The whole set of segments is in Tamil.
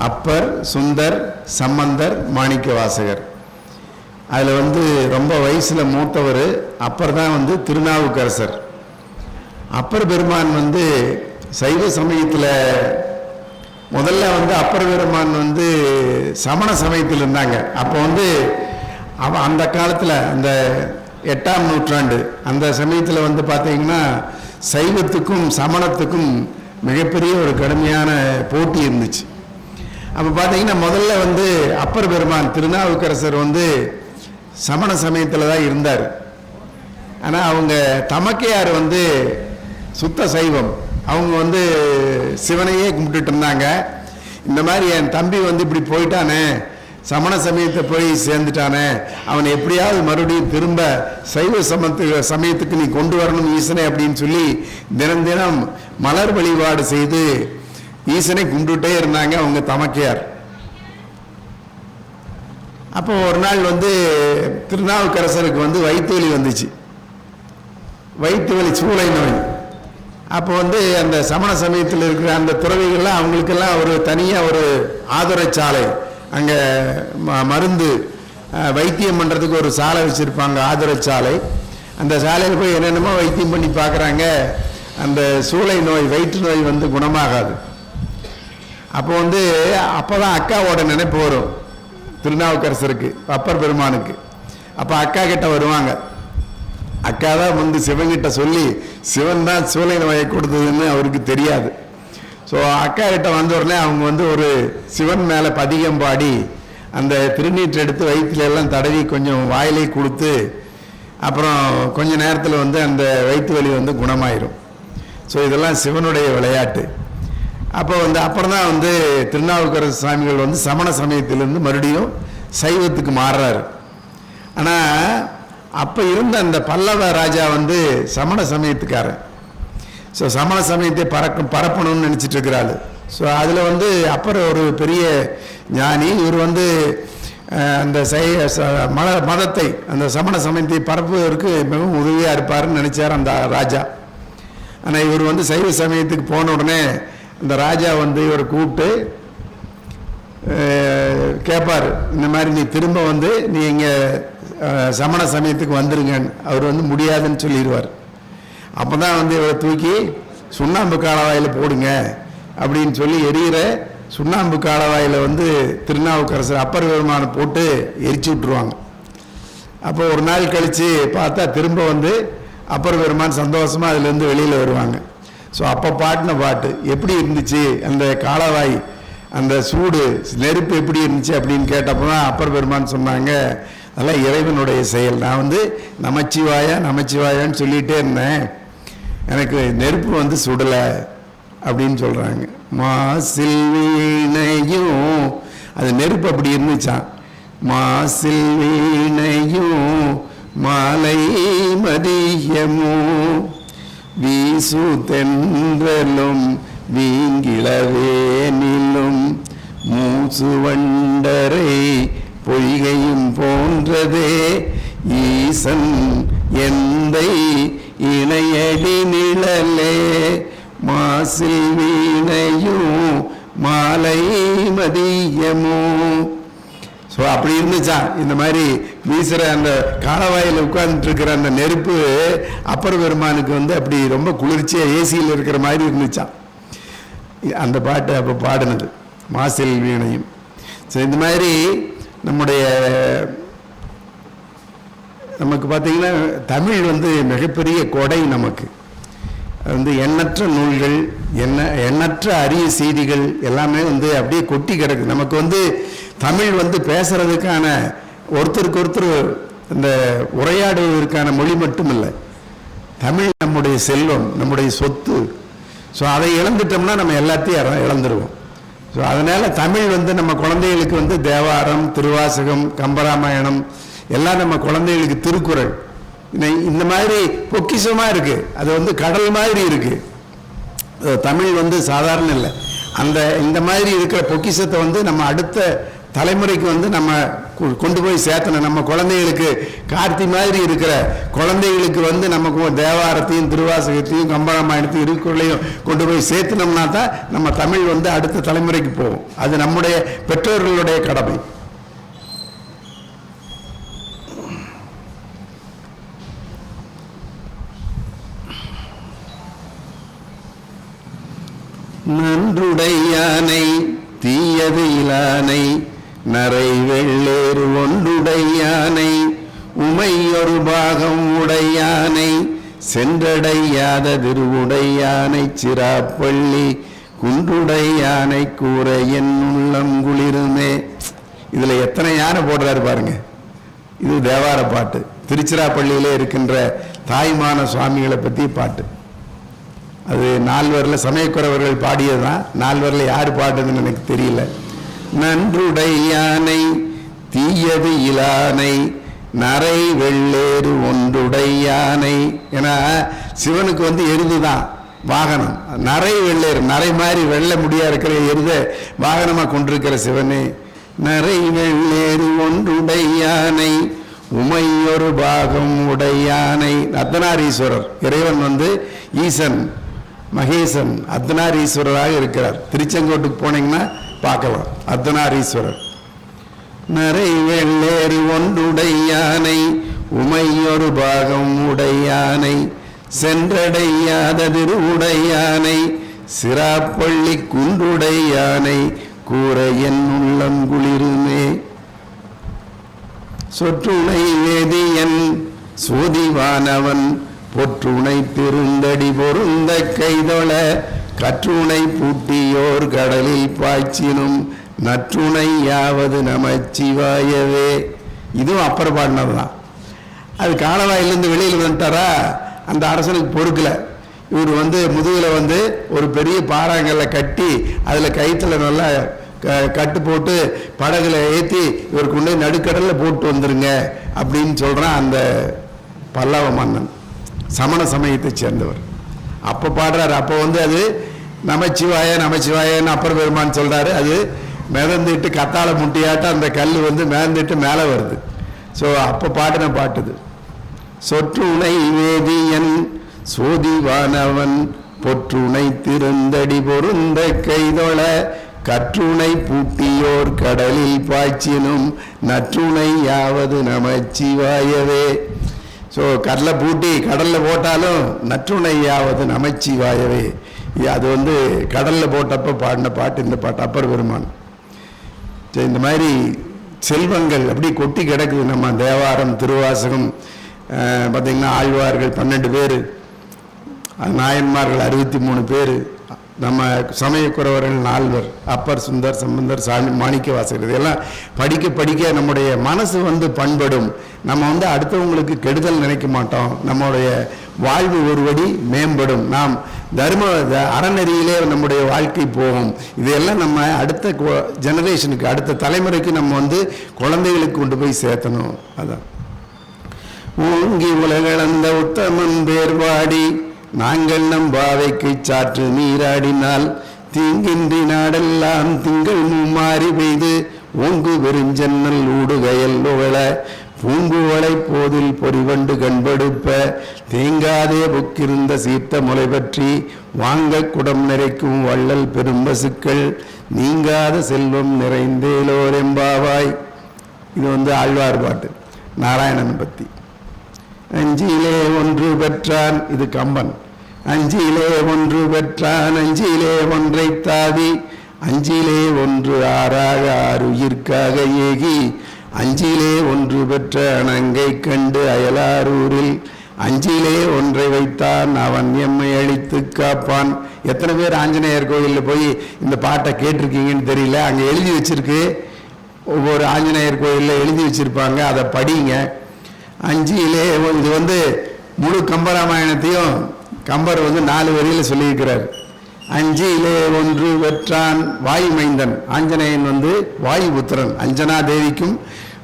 அப்பர், சுந்தர், சம்பந்தர், மாணிக்கவாசகர். அதில் ரொம்ப வயசில் மூத்தவர் அப்பர் தான் திருநாவுக்கரசர். அப்பர் பெருமான் சைவ சமயத்தில் முதல்ல அப்பர் பெருமான் சமண சமயத்தில் இருந்தாங்க. அப்போ அந்த காலத்தில் அந்த 8ஆம் நூற்றாண்டு அந்த சமயத்தில் பார்த்தீங்கன்னா சைவத்துக்கும் சமணத்துக்கும் மிகப்பெரிய ஒரு கடுமையான போட்டி இருந்துச்சு. அப்போ பார்த்தீங்கன்னா முதல்ல அப்பர் பெருமான் திருநாவுக்கரசர் சமண சமயத்தில் தான் இருந்தார். ஆனால் அவங்க தமக்கையார் சுத்த சைவம். அவங்க சிவனையே கும்பிட்டுட்டு இருந்தாங்க. இந்த மாதிரி என் தம்பி இப்படி போயிட்டானே, சமண சமயத்தை போய் சேர்ந்துட்டானே, அவனை எப்படியாவது மறுபடியும் திரும்ப சைவ சமயத்துக்கு நீ கொண்டு வரணும் ஈசனை அப்படின்னு சொல்லி தினம் தினம் மலர் வழிபாடு செய்து ஈசனை கும்பிட்டுட்டே இருந்தாங்க அவங்க தமக்கையார். அப்போ ஒரு நாள் திருநாவுக்கரசருக்கு வயிற்று வலி வந்துச்சு. வயிற்று வலி, சூளை நோய். அப்போ அந்த சமண சமயத்தில் இருக்கிற அந்த துறவிகள்லாம் அவங்களுக்கெல்லாம் ஒரு தனியாக ஒரு ஆதரச்சாலை, அங்கே மருந்து வைத்தியம் பண்ணுறதுக்கு ஒரு சாலை வச்சுருப்பாங்க, ஆதரச்சாலை. அந்த சாலையில் போய் என்னென்னமோ வைத்தியம் பண்ணி பார்க்குறாங்க. அந்த சூளை நோய், வயிற்று நோய் குணமாகாது. அப்போ அப்போ தான் அக்காவோட நினைப்பு வரும் திருநாவுக்கரசருக்கு, அப்பர் பெருமானுக்கு. அப்போ அக்கா கிட்ட வருவாங்க. அக்கா தான் சிவன்கிட்ட சொல்லி சிவன் தான் சூளை நோயை கொடுத்ததுன்னு அவருக்கு தெரியாது. ஸோ அக்கா கிட்ட வந்த உடனே அவங்க ஒரு சிவன் மேலே பதிகம் பாடி அந்த திருநீற்று எடுத்து வயிற்றுல எல்லாம் தடவி கொஞ்சம் வாயிலை கொடுத்து அப்புறம் கொஞ்ச நேரத்தில் அந்த வயிற்று வலி குணமாயிரும். ஸோ இதெல்லாம் சிவனுடைய விளையாட்டு. அப்போ அப்புறம் தான் திருநாவுக்கரசு சுவாமிகள் சமண சமயத்திலிருந்து மறுபடியும் சைவத்துக்கு மாறுறாரு. ஆனால் அப்போ இருந்த அந்த பல்லவ ராஜா சமண சமயத்துக்காரன். ஸோ சமண சமயத்தை பரப்பணும்னு நினச்சிட்டு இருக்கிறாள். ஸோ அதில் அப்புறம் ஒரு பெரிய ஞானி இவர் அந்த மதத்தை, அந்த சமண சமயத்தை பரப்புவதற்கு மிகவும் உதவியாக இருப்பார்னு நினச்சார் அந்த ராஜா. ஆனால் இவர் சைவ சமயத்துக்கு போன உடனே அந்த ராஜா இவரை கூப்பிட்டு கேட்பார், இந்த மாதிரி நீ திரும்ப நீ இங்கே சமண சமயத்துக்கு வந்துருங்கன்னு. அவர் முடியாதுன்னு சொல்லிடுவார். அப்போ தான் இவரை தூக்கி சுண்ணாம்பு காலவாயில் போடுங்க அப்படின்னு சொல்லி எரியிற சுண்ணாம்பு காலவாயில் திருநாவுக்கரசர் அப்பர் பெருமானை போட்டு எரிச்சு விட்டுருவாங்க. அப்போ ஒரு நாள் கழித்து பார்த்தா திரும்ப அப்பர் பெருமான் சந்தோஷமாக அதுலேருந்து வெளியில் வருவாங்க. ஸோ அப்போ பாட்டின பாட்டு எப்படி இருந்துச்சு, அந்த காலவாய், அந்த சூடு, நெருப்பு எப்படி இருந்துச்சு அப்படின்னு கேட்டப்போ தான் அப்பர் பெருமான் சொன்னாங்க, அதெல்லாம் இறைவனுடைய செயல். நான் நமச்சிவாயா நமச்சிவாயான்னு சொல்லிகிட்டே இருந்தேன், எனக்கு நெருப்பு சுடலை அப்படின்னு சொல்கிறாங்க. மாசில் வீணையும், அது நெருப்பு அப்படி இருந்துச்சான். மாசில் வீணையும் மாலை மதியமும் வீசு தென்றலும் வீங்கிளவேனிலும் மூசு வண்டரை பொய்கையும் போன்றதே ஈசன் எந்தை இணையடி நிழலே மாசில் வீணையும் மாலை மதியமும். ஸோ அப்படி இருந்துச்சான். இந்த மாதிரி வீசுகிற அந்த காலவாயில் உட்கார்ந்துட்டு இருக்கிற அந்த நெருப்பு அப்பர் பெருமானுக்கு அப்படி ரொம்ப குளிர்ச்சியாக ஏசியில் இருக்கிற மாதிரி இருந்துச்சான். அந்த பாட்டு அப்போ பாடினது மாசில் வீணையும். ஸோ இந்த மாதிரி நமக்கு பார்த்தீங்கன்னா தமிழ் மிகப்பெரிய கொடை. நமக்கு எண்ணற்ற நூல்கள், எண்ணற்ற அரிய செய்திகள் எல்லாமே அப்படியே கொட்டி கிடக்கு. நமக்கு தமிழ் பேசுறதுக்கான ஒருத்தருக்கு ஒருத்தர் இந்த உரையாடுவதற்கான மொழி மட்டும் இல்லை, தமிழ் நம்முடைய செல்வம், நம்முடைய சொத்து. ஸோ அதை இழந்துட்டோம்னா நம்ம எல்லாத்தையும் இழந்துருவோம். ஸோ அதனால் தமிழ் நம்ம குழந்தைகளுக்கு தேவாரம், திருவாசகம், கம்பராமாயணம் எல்லாம் நம்ம குழந்தைகளுக்கு திருக்குறள் இந்த மாதிரி பொக்கிஷமாக இருக்குது. அது கடல் மாதிரி இருக்குது. தமிழ் சாதாரண இல்லை. இந்த மாதிரி இருக்கிற பொக்கிஷத்தை நம்ம அடுத்த தலைமுறைக்கு நம்ம கொண்டு போய் சேர்த்தணும். நம்ம குழந்தைகளுக்கு கார்த்தி மாதிரி இருக்கிற குழந்தைகளுக்கு வந்து நமக்கு தேவாரத்தையும் திருவாசகத்தையும் கம்பராமாயணத்தையும் திருக்குறளையும் கொண்டு போய் சேர்த்துனோம்னா தான் நம்ம தமிழ் வந்து அடுத்த தலைமுறைக்கு போகும். அது நம்முடைய பெற்றோர்களுடைய கடமை. நன்றுடையானை தீயது இலானை நரை வெள்ளேறு ஒன்றுடையானை உமையொரு பாகம் உடையானை சென்றடையாத திருவுடையானை சிராப்பள்ளி குன்றுடையானை கூற என் உள்ளம் குளிருமே. இதுல எத்தனை யானை போடுறாரு பாருங்க. இது தேவார பாட்டு. திருச்சிராப்பள்ளியிலே இருக்கின்ற தாய்மான சுவாமிகளை பற்றி பாட்டு. அது நால்வரில் சமயக்குறவர்கள் பாடியதுதான். நால்வரில் யார் பாடுறதுன்னு எனக்கு தெரியல. நன்றுடையானை தீயது இலானை நரை வெள்ளேறு ஒன்றுடையானை. ஏன்னா சிவனுக்கு வந்து எருதுதான் வாகனம். நரை வெள்ளேறு, நரை மாதிரி வெள்ள முடியா இருக்கிற எருத வாகனமா கொண்டிருக்கிற சிவனே. நரை வெள்ளேறு ஒன்றுடையானை உமையொரு பாகம் உடையானை. அர்த்தநாரீஸ்வரர் இறைவன் வந்து ஈசன் மகேசன் அர்த்தநாரீஸ்வரராக இருக்கிறார். திருச்செங்கோட்டுக்கு போனீங்கன்னா பார்க்கலாம் அர்த்தநாரீஸ்வரர். நரை வெள்ளேறு ஒன்றுடையானை உமையொரு பாகம் உடையானை சென்றடையாத திருவுடையானை சிராப்பள்ளி குன்றுடையானை கூற என் உள்ளம் குளிருமே. சொற்றுணை வேதியன் சோதிவானவன் பொற்றுணை பெருந்தடி பொருந்த கைதொழ கற்றுணை பூட்டியோர் கடலில் பாய்ச்சினும் நற்றுணை யாவது நமச்சிவாயவே. இதுவும் அப்பர் பாடினதுதான். அது காலவாயிலிருந்து வெளியில் வந்துட்டாரா, அந்த அரசனுக்கு பொறுக்கல. இவர் வந்து முதுகில் வந்து ஒரு பெரிய பாறாங்கல்ல கட்டி அதில் கயிற்றுல நல்லா கட்டு போட்டு படகுல ஏற்றி இவர் கொண்டு நடுக்கடலில் போட்டு வந்துருங்க அப்படின்னு சொல்கிறான் அந்த பல்லவ மன்னன். சமண சமயத்தை சேர்ந்தவர். அப்போ பாடுறாரு. அப்போ வந்து அது நமச்சிவாய நமச்சிவாயன்னு அப்பர் பெருமான் சொல்கிறாரு. அது மிதந்துட்டு கத்தாழ முட்டியாட்ட அந்த கல் வந்து மிதந்துட்டு மேலே வருது. ஸோ அப்போ பாடின பாட்டுது. சொற்றுணை வேதியன் சோதிவானவன் பொற்றுணை திருந்தடி பொருந்த கைதொழ கற்றுணை பூட்டியோர் கடலில் பாய்ச்சினும் நற்றுணை யாவது நமச்சிவாயவே. ஸோ கடலை பூட்டி கடலில் போட்டாலும் நற்றுணை யாவது நமச்சிவாயவே. அது வந்து கடலில் போட்டப்போ பாடின பாட்டு இந்த பாட்டு அப்பர் பெருமான். இந்த மாதிரி செல்வங்கள் அப்படி கொட்டி கிடக்குது. நம்ம தேவாரம் திருவாசகம் பார்த்திங்கன்னா ஆழ்வார்கள் 12 பேர், நாயன்மார்கள் 63 பேர், நம்ம சமயக்குறவர்கள் 4 அப்பர் சுந்தர் சம்பந்தர் மாணிக்க வாசகர். இதெல்லாம் படிக்க படிக்க நம்முடைய மனசு வந்து பண்படும். நம்ம வந்து அடுத்தவங்களுக்கு கெடுதல் நினைக்க மாட்டோம். நம்முடைய வாழ்வு ஒருபடி மேம்படும். நாம் தர்ம அறநெறியிலே நம்முடைய வாழ்க்கை போகும். இதையெல்லாம் நம்ம அடுத்த ஜெனரேஷனுக்கு அடுத்த தலைமுறைக்கு நம்ம வந்து குழந்தைகளுக்கு கொண்டு போய் சேர்த்தணும். அதான் ஓங்கி உலகளந்த உத்தமன் பேர்வாடி நாங்கள் நம் பாவைக்கு சாற்று நீராடினால் தீங்கின்றி நாடெல்லாம் திங்கள் மாறி பெய்து ஓங்கு வெறுஞ்சன்னல் ஊடுகையல் உவள பூங்குவளை போதில் பொறிவண்டு கண்படுப்ப தேங்காதே புக்கிருந்த சீர்த்த முளை பற்றி வாங்க குடம் நிறைக்கும் வள்ளல் பெரும்பசுக்கள் நீங்காத செல்வம் நிறைந்தேலோரெம்பாவாய். இது வந்து ஆழ்வார் பாட்டு, நாராயணனை பற்றி. அஞ்சிலே ஒன்று பெற்றான், இது கம்பன். அஞ்சிலே ஒன்று பெற்றான் அஞ்சிலே ஒன்றை தாவி அஞ்சிலே ஒன்று ஆறாக ஆறுயிர்க்காக ஏகி அஞ்சிலே ஒன்று பெற்ற அணங்கை கண்டு அயலாரூரில் அஞ்சிலே ஒன்றை வைத்தான் அவன் எம்மை அழித்து காப்பான். எத்தனை பேர் ஆஞ்சநேயர் கோயிலில் போய் இந்த பாட்டை கேட்டிருக்கீங்கன்னு தெரியல. அங்கே எழுதி வச்சிருக்கு, ஒவ்வொரு ஆஞ்சநேயர் கோயிலில் எழுதி வச்சிருப்பாங்க, அதை படிங்க. அஞ்சிலே இது வந்து முழு கம்பராமாயணத்தையும் கம்பர் வந்து 4 வரியில் சொல்லியிருக்கிறார். அஞ்சிலே ஒன்று பெற்றான் வாயு மைந்தன். ஆஞ்சநேயன் வந்து வாயு புத்திரன், அஞ்சனா தேவிக்கும்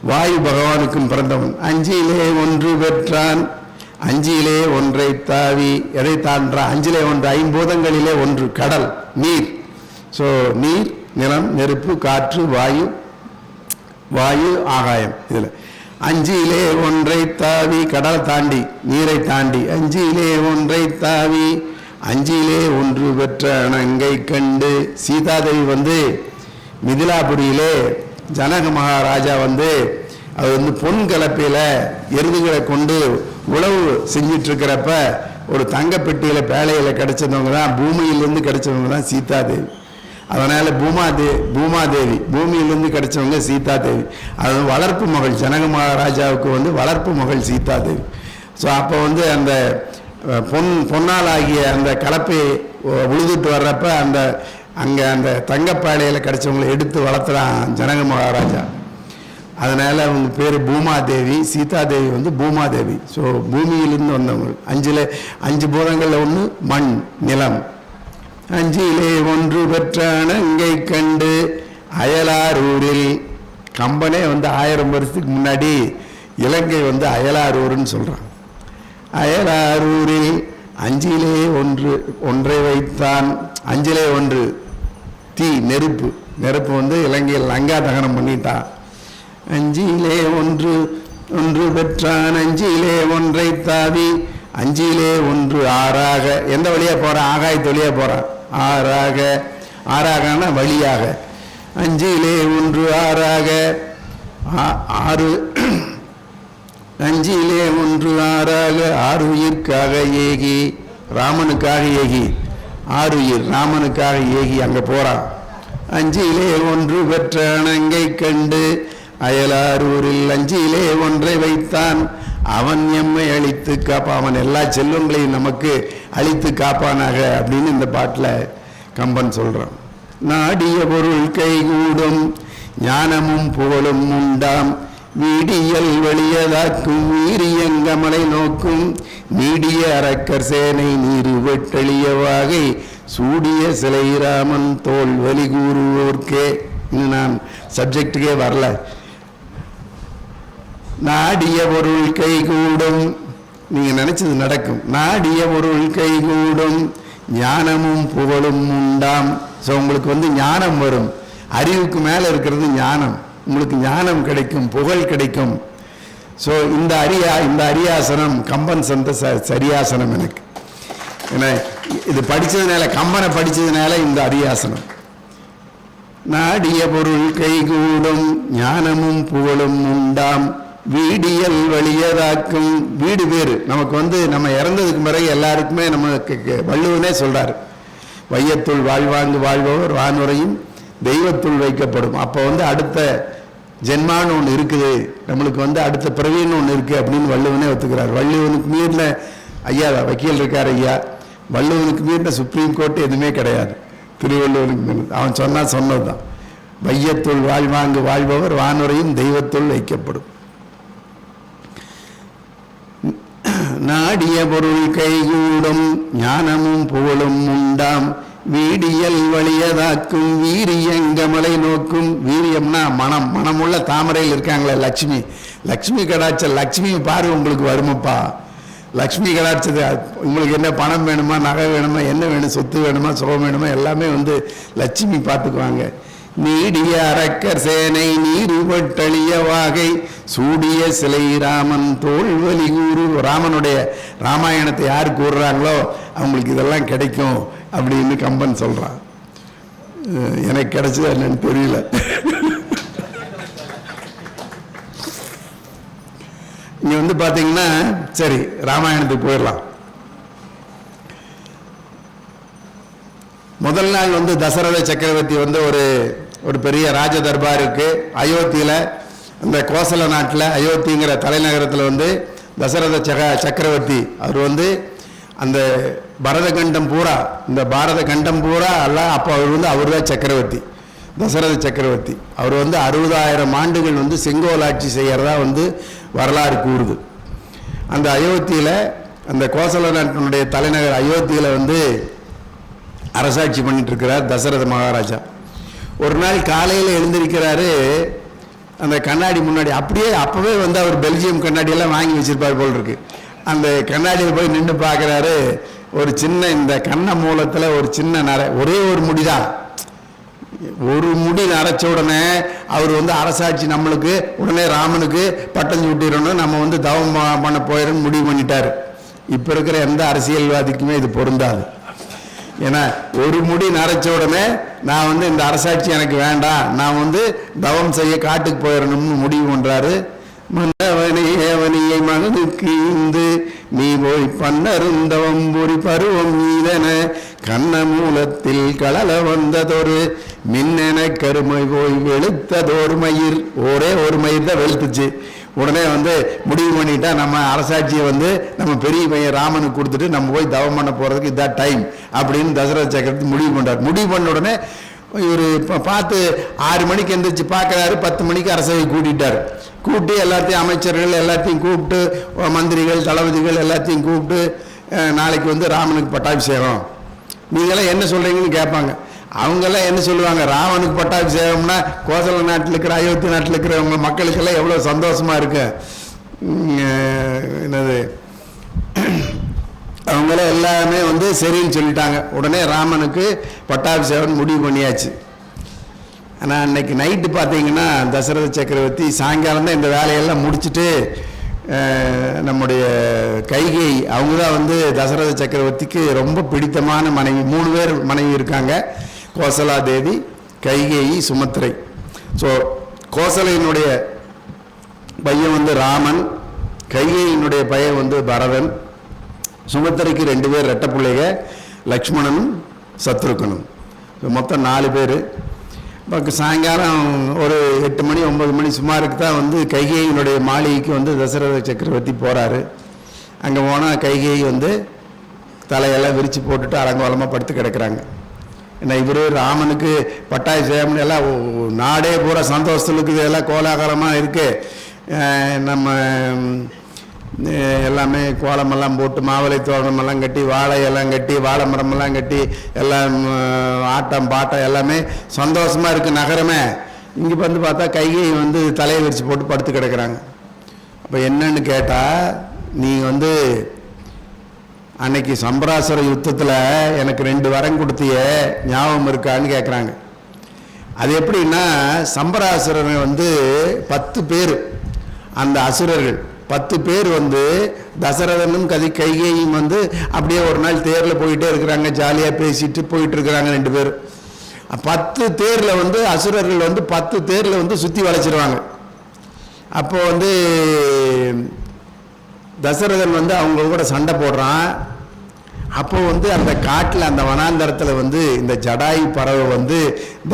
வாயு பகவானுக்கும் பிறந்தவன். அஞ்சிலே ஒன்று பெற்றான் அஞ்சிலே ஒன்றை தாவி. எதை தாண்டான்? அஞ்சிலே ஒன்று, 5 பூதங்களிலே ஒன்று கடல், நீர். ஸோ நீர், நிலம், நெருப்பு, காற்று, வாயு, வாயு ஆகாயம். இதில் அஞ்சிலே ஒன்றை தாவி, கடல் தாண்டி நீரை தாண்டி, அஞ்சிலே ஒன்றை தாவி அஞ்சிலே ஒன்று பெற்ற அணங்கை கண்டு. சீதாதேவி வந்து மிதிலாபுரியிலே ஜனக மகாராஜா வந்து அது வந்து பொன் கலப்பையில் எருதுகளை கொண்டு உழவு செஞ்சிட்டு இருக்கிறப்ப ஒரு தங்கப்பெட்டியில் பேழையில் கிடைச்சவங்க தான், பூமியிலிருந்து கிடைச்சவங்க தான் சீதாதேவி. அதனால் பூமாதேவி பூமியிலிருந்து கிடைச்சவங்க சீதாதேவி. அது வளர்ப்பு மகள், ஜனக மகாராஜாவுக்கு வந்து வளர்ப்பு மகள் சீதாதேவி. ஸோ அப்போ வந்து அந்த பொன்னால் ஆகிய அந்த கலப்பையை உழுதுட்டு வர்றப்ப அந்த தங்கப்பாளையில் கிடைச்சவங்களை எடுத்து வளர்த்துறான் ஜனக மகாராஜா. அதனால் அவங்க பேர் பூமாதேவி, சீதாதேவி வந்து பூமாதேவி. ஸோ பூமியிலிருந்து வந்தவங்க. 5 பூதங்களில் ஒன்று மண், நிலம். அஞ்சிலே ஒன்று பெற்றான அங்கை கண்டு அயலாரூரில். கம்பனே வந்து 1000 வருஷத்துக்கு முன்னாடி இலங்கை வந்து அயலாரூர்னு சொல்கிறான். அயலாரூரில் அஞ்சிலே ஒன்றை வைத்தான். 5லே 1 தீ, நெருப்பு வந்து இலங்கையில் லங்கா தகனம் பண்ணிட்டான். அஞ்சிலே ஒன்று பெற்றான் அஞ்சிலே ஒன்றை தாவி அஞ்சிலே 1 ஆறாக. எந்த வழியாக போகிறான்? ஆகாயத்து வழியாக போகிறான். ஆறாகனா வழியாக. அஞ்சிலே 1 ஆறாக 6. அஞ்சிலே 1 ஆறாக 6 உயிர்க்காக ஏகி, ராமனுக்காக ஏகி, 6 உயிர் ராமனுக்காக ஏகி அங்கே போகிறான். அஞ்சிலே 1 பெற்ற அணங்கை கண்டு அயலாரூரில் அஞ்சிலே ஒன்றை வைத்தான். அவன் எம்மை அழித்து காப்பான். அவன் எல்லா செல்வங்களையும் நமக்கு அழித்து காப்பானாக அப்படின்னு இந்த பாட்டில் கம்பன் சொல்கிறான். நாடிய பொருள் கைகூடும் ஞானமும் புகழும் உண்டாம், வீடியல் வெளியதாக்கும் வீரியங்கமலை நோக்கும், நீடிய அரக்கர் சேனை நீரு வெட்டெளிய வாகை சூடிய சிலை ராமன் தோல் வலி கூறுவோர்க்கே. இன்னும் நான் சப்ஜெக்டுக்கே வரல. நாடிய பொருள் கைகூடும், நீங்கள் நினைச்சது நடக்கும். நாடிய பொருள் கைகூடும் ஞானமும் புகழும் உண்டாம். ஸோ உங்களுக்கு வந்து ஞானம் வரும். அறிவுக்கு மேலே இருக்கிறது ஞானம். உங்களுக்கு ஞானம் கிடைக்கும், புகழ் கிடைக்கும். ஸோ இந்த அரியாசனம் கம்பன் சந்த சரியாசனம் எனக்கு. ஏன்னா இது படித்ததுனால, கம்பனை படித்ததுனால இந்த அரியாசனம். நாடிய பொருள் கைகூடும் ஞானமும் புகழும் உண்டாம், வீடியல் வழியதாக்கும். வீடு பேர் நமக்கு வந்து நம்ம இறந்ததுக்கு பிறகு எல்லாருக்குமே நமக்கு வள்ளுவனே சொல்றாரு, வையத்துள் வாழ்வாங்கு வாழ்பவர் வானுரையும் தெய்வத்துள் வைக்கப்படும். அப்போ வந்து அடுத்த ஜென்மான்னு ஒன்று இருக்குது, நம்மளுக்கு வந்து அடுத்த பிறவின்னு ஒன்று இருக்குது அப்படின்னு வள்ளுவனே ஒத்துக்கிறார். வள்ளுவனுக்கு மீறின ஐயா வக்கீல் இருக்கார் ஐயா, வள்ளுவனுக்கு மீறின சுப்ரீம் கோர்ட் எதுவுமே கிடையாது. திருவள்ளுவனுக்கு மீறினது அவன் சொன்னது தான். வையத்துள் வாழ்வாங்கு வாழ்பவர் வானுரையும் தெய்வத்துள் வைக்கப்படும். நாடிய பொருள் கைகூடும் ஞானமும் புகழும் உண்டாம், வீடியல் வழியதாக்கும் வீரியங்கமலை நோக்கும். வீரியம்னா மனம். மனமுள்ள தாமரையில் இருக்காங்களே லட்சுமி. லட்சுமி கடாட்ச லட்சுமியை பாரு உங்களுக்கு வருமப்பா. லக்ஷ்மி கடாட்சது உங்களுக்கு என்ன பணம் வேணுமா, நகை வேணுமா, என்ன வேணும், சொத்து வேணுமா, சுகம் வேணுமா, எல்லாமே வந்து லட்சுமி பார்த்துக்குவாங்க. நீடிய அரக்கர் சேனை நீரு வெட்டளிய வாகை சூடிய சிலை ராமன் தோல்வலி கூறு. ராமனுடைய ராமாயணத்தை யார் கூறுறாங்களோ அவங்களுக்கு இதெல்லாம் கிடைக்கும் அப்படின்னு கம்பன் சொல்றான். எனக்கு கிடைச்சது என்னன்னு தெரியல. இங்க வந்து பாத்தீங்கன்னா, சரி ராமாயணத்துக்கு போயிடலாம். முதல் நாள் வந்து தசரத சக்கரவர்த்தி வந்து ஒரு பெரிய ராஜ தர்பார் இருக்கு அயோத்தியில. அந்த கோசல நாட்டில் அயோத்திங்கிற தலைநகரத்தில் வந்து தசரத சக்கரவர்த்தி அவர் வந்து அந்த பரத கண்டம் பூரா, இந்த பாரத கண்டம் பூரா அல்ல, அப்போ அவர் தான் சக்கரவர்த்தி, தசரத சக்கரவர்த்தி. அவர் வந்து 60,000 ஆண்டுகள் வந்து செங்கோலாட்சி செய்யறதா வந்து வரலாறு கூறுது. அந்த அயோத்தியில, அந்த கோசல நாட்டினுடைய தலைநகர் அயோத்தியில வந்து அரசாட்சி பண்ணிட்டு இருக்கிறார் தசரத மகாராஜா. ஒரு நாள் காலையில் எழுந்திருக்கிறாரு, அந்த கண்ணாடி முன்னாடி அப்படியே அப்பவே வந்து அவர் பெல்ஜியம் கண்ணாடியெல்லாம் வாங்கி வச்சிருப்பார் போல் இருக்கு. அந்த கண்ணாடியில் போய் நின்று பார்க்குறாரு, ஒரு சின்ன இந்த கண்ண மூலத்தில் ஒரு சின்ன ஒரே ஒரு முடிதான், ஒரு முடி நரைச்ச உடனே அவர் வந்து அரசாட்சி நம்மளுக்கு உடனே ராமனுக்கு பட்டம் சூட்டிடணும், நம்ம வந்து தவம் பண்ண போயிடணும் முடிவு பண்ணிட்டாரு. இப்போ இருக்கிற எந்த அரசியல்வாதிக்குமே இது பொருந்தாது. ஏன்னா ஒரு முடி நரைச்ச உடனே நான் வந்து இந்த அரசாட்சி எனக்கு வேண்டாம், நான் வந்து தவம் செய்ய காட்டுக்கு போயிடணும்னு முடிவு பண்றாரு. மன்னவனையவனியை மகனுக்கு இந்து நீ போய் பன்னருந்தவம் பொறி பருவம் மீதன கண்ண மூலத்தில் களல வந்ததொரு மின்னென கருமை போய் வெளுத்ததொரு மயிர். ஒரே ஒரு மயிர் தான் வெளுத்துச்சு. உடனே வந்து முடிவு பண்ணிட்டா நம்ம அரசாட்சியை வந்து நம்ம பெரிய பையன் ராமனுக்கு கொடுத்துட்டு நம்ம போய் தவம் பண்ண போறதுக்கு இதான் டைம் அப்படின்னு தசரத சக்கரவர்த்தி முடிவு பண்றார். முடிவு பண்ண உடனே இவர் பார்த்து 6 மணிக்கு எந்திரிச்சு பார்க்குறாரு. 10 மணிக்கு அரசவை கூட்டிட்டார். கூப்பிட்டு எல்லாத்தையும் அமைச்சர்கள் எல்லாத்தையும் கூப்பிட்டு மந்திரிகள் தளபதிகள் எல்லாத்தையும் கூப்பிட்டு நாளைக்கு வந்து ராமனுக்கு பட்டாபிஷேகம், நீங்களாம் என்ன சொல்றீங்கன்னு கேட்பாங்க. அவங்கெல்லாம் என்ன சொல்லுவாங்க, ராவனுக்கு பட்டாபிஷேகம்னா கோசல நாட்டில் இருக்கிற அயோத்தி நாட்டில் இருக்கிறவங்க மக்களுக்கெல்லாம் எவ்வளோ சந்தோஷமா இருக்கு. என்னது அவங்களாம் எல்லாமே வந்து சரின்னு சொல்லிட்டாங்க. உடனே ராமனுக்கு பட்டாபிஷேகம் முடிவு பண்ணியாச்சு. ஆனால் அன்னைக்கு நைட்டு பார்த்தீங்கன்னா தசரத சக்கரவர்த்தி சாயங்காலம் தான் இந்த வேலையெல்லாம் முடிச்சுட்டு நம்முடைய கைகை அவங்க தான் வந்து தசரத சக்கரவர்த்திக்கு ரொம்ப பிடித்தமான மனைவி. 3 பேர் மனைவி இருக்காங்க, கோசலா தேவி, கைகேயி, சுமத்திரை. ஸோ கோசலையினுடைய பையன் வந்து ராமன், கைகேயினுடைய பையன் வந்து பரதன், சுமத்திரைக்கு 2 பேர் ரெட்ட பிள்ளைக, லக்ஷ்மணனும் சத்ருகனும். மொத்தம் 4 பேர். இப்போ சாயங்காலம் ஒரு 8 மணி 9 மணி சுமாருக்கு தான் வந்து கைகேயினுடைய மாளிகைக்கு வந்து தசரத சக்கரவர்த்தி போகிறாரு. அங்கே போனால் கைகேயி வந்து தலையெல்லாம் விரித்து போட்டுட்டு அலங்கோலமாக படுத்து கிடக்கிறாங்க. ஏன்னா இவர் ராமனுக்கு பட்டாபிஷேகம்னு எல்லாம் நாடே பூரா சந்தோஷத்தில் இருக்குது, எல்லாம் கோலாகலமாக இருக்குது. நம்ம எல்லாமே கோலமெல்லாம் போட்டு மாவளை தோரணமெல்லாம் கட்டி வாழையெல்லாம் கட்டி வாழை மரமெல்லாம் கட்டி எல்லாம் ஆட்டம் பாட்டம் எல்லாமே சந்தோஷமாக இருக்குது நகரமே. இங்கே வந்து பார்த்தா கைகை வந்து தலையை விரிச்சு போட்டு படுத்து கிடக்கிறாங்க. அப்போ என்னன்னு கேட்டால், நீங்கள் வந்து அன்னைக்கு சம்பராசுர யுத்தத்தில் எனக்கு 2 வரம் கொடுத்திய ஞாபகம் இருக்கான்னு கேட்குறாங்க. அது எப்படின்னா, சம்பராசுரன் வந்து 10 பேர், அந்த அசுரர்கள் 10 பேர் வந்து தசரதனும் கைகேயும் வந்து அப்படியே ஒரு நாள் தேரில் போயிட்டே இருக்கிறாங்க, ஜாலியாக பேசிட்டு போயிட்டு இருக்கிறாங்க 2 பேர். 10 தேரில் வந்து அசுரர்கள் வந்து 10 தேரில் வந்து சுற்றி வளைச்சிருவாங்க. அப்போ வந்து தசரதன் வந்து அவங்க கூட சண்டை போடுறான். அப்போ வந்து அந்த காட்டில் அந்த வனாந்தரத்தில் வந்து இந்த ஜடாயு பறவை வந்து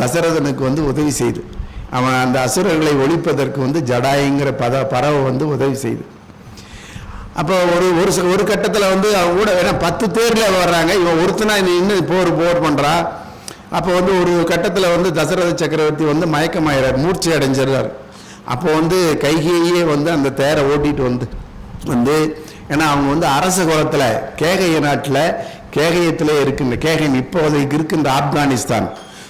தசரதனுக்கு வந்து உதவி செய்து, அவன் அந்த அசுரர்களை ஒழிப்பதற்கு வந்து ஜடாயுங்கிற பறவை வந்து உதவி செய்து. அப்போ ஒரு கட்டத்தில் வந்து அவங்க கூட வேணா 10 தேரில் வர்றாங்க, இவன் ஒருத்தனா இன்னும் போர் பண்ணுறான். அப்போ வந்து ஒரு கட்டத்தில் வந்து தசரத சக்கரவர்த்தி வந்து மயக்கமாயிறார், மூர்ச்சி அடைஞ்சிடுறார். அப்போ வந்து கைகேயே வந்து அந்த தேரை ஓட்டிட்டு வந்து ஏன்னா அவங்க வந்து அரச குலத்தில் கேகய நாட்டில் கேகயத்தில் இருக்கின்ற கேகயம் இப்போதைக்கு இருக்கின்ற ஆப்கானிஸ்தான்.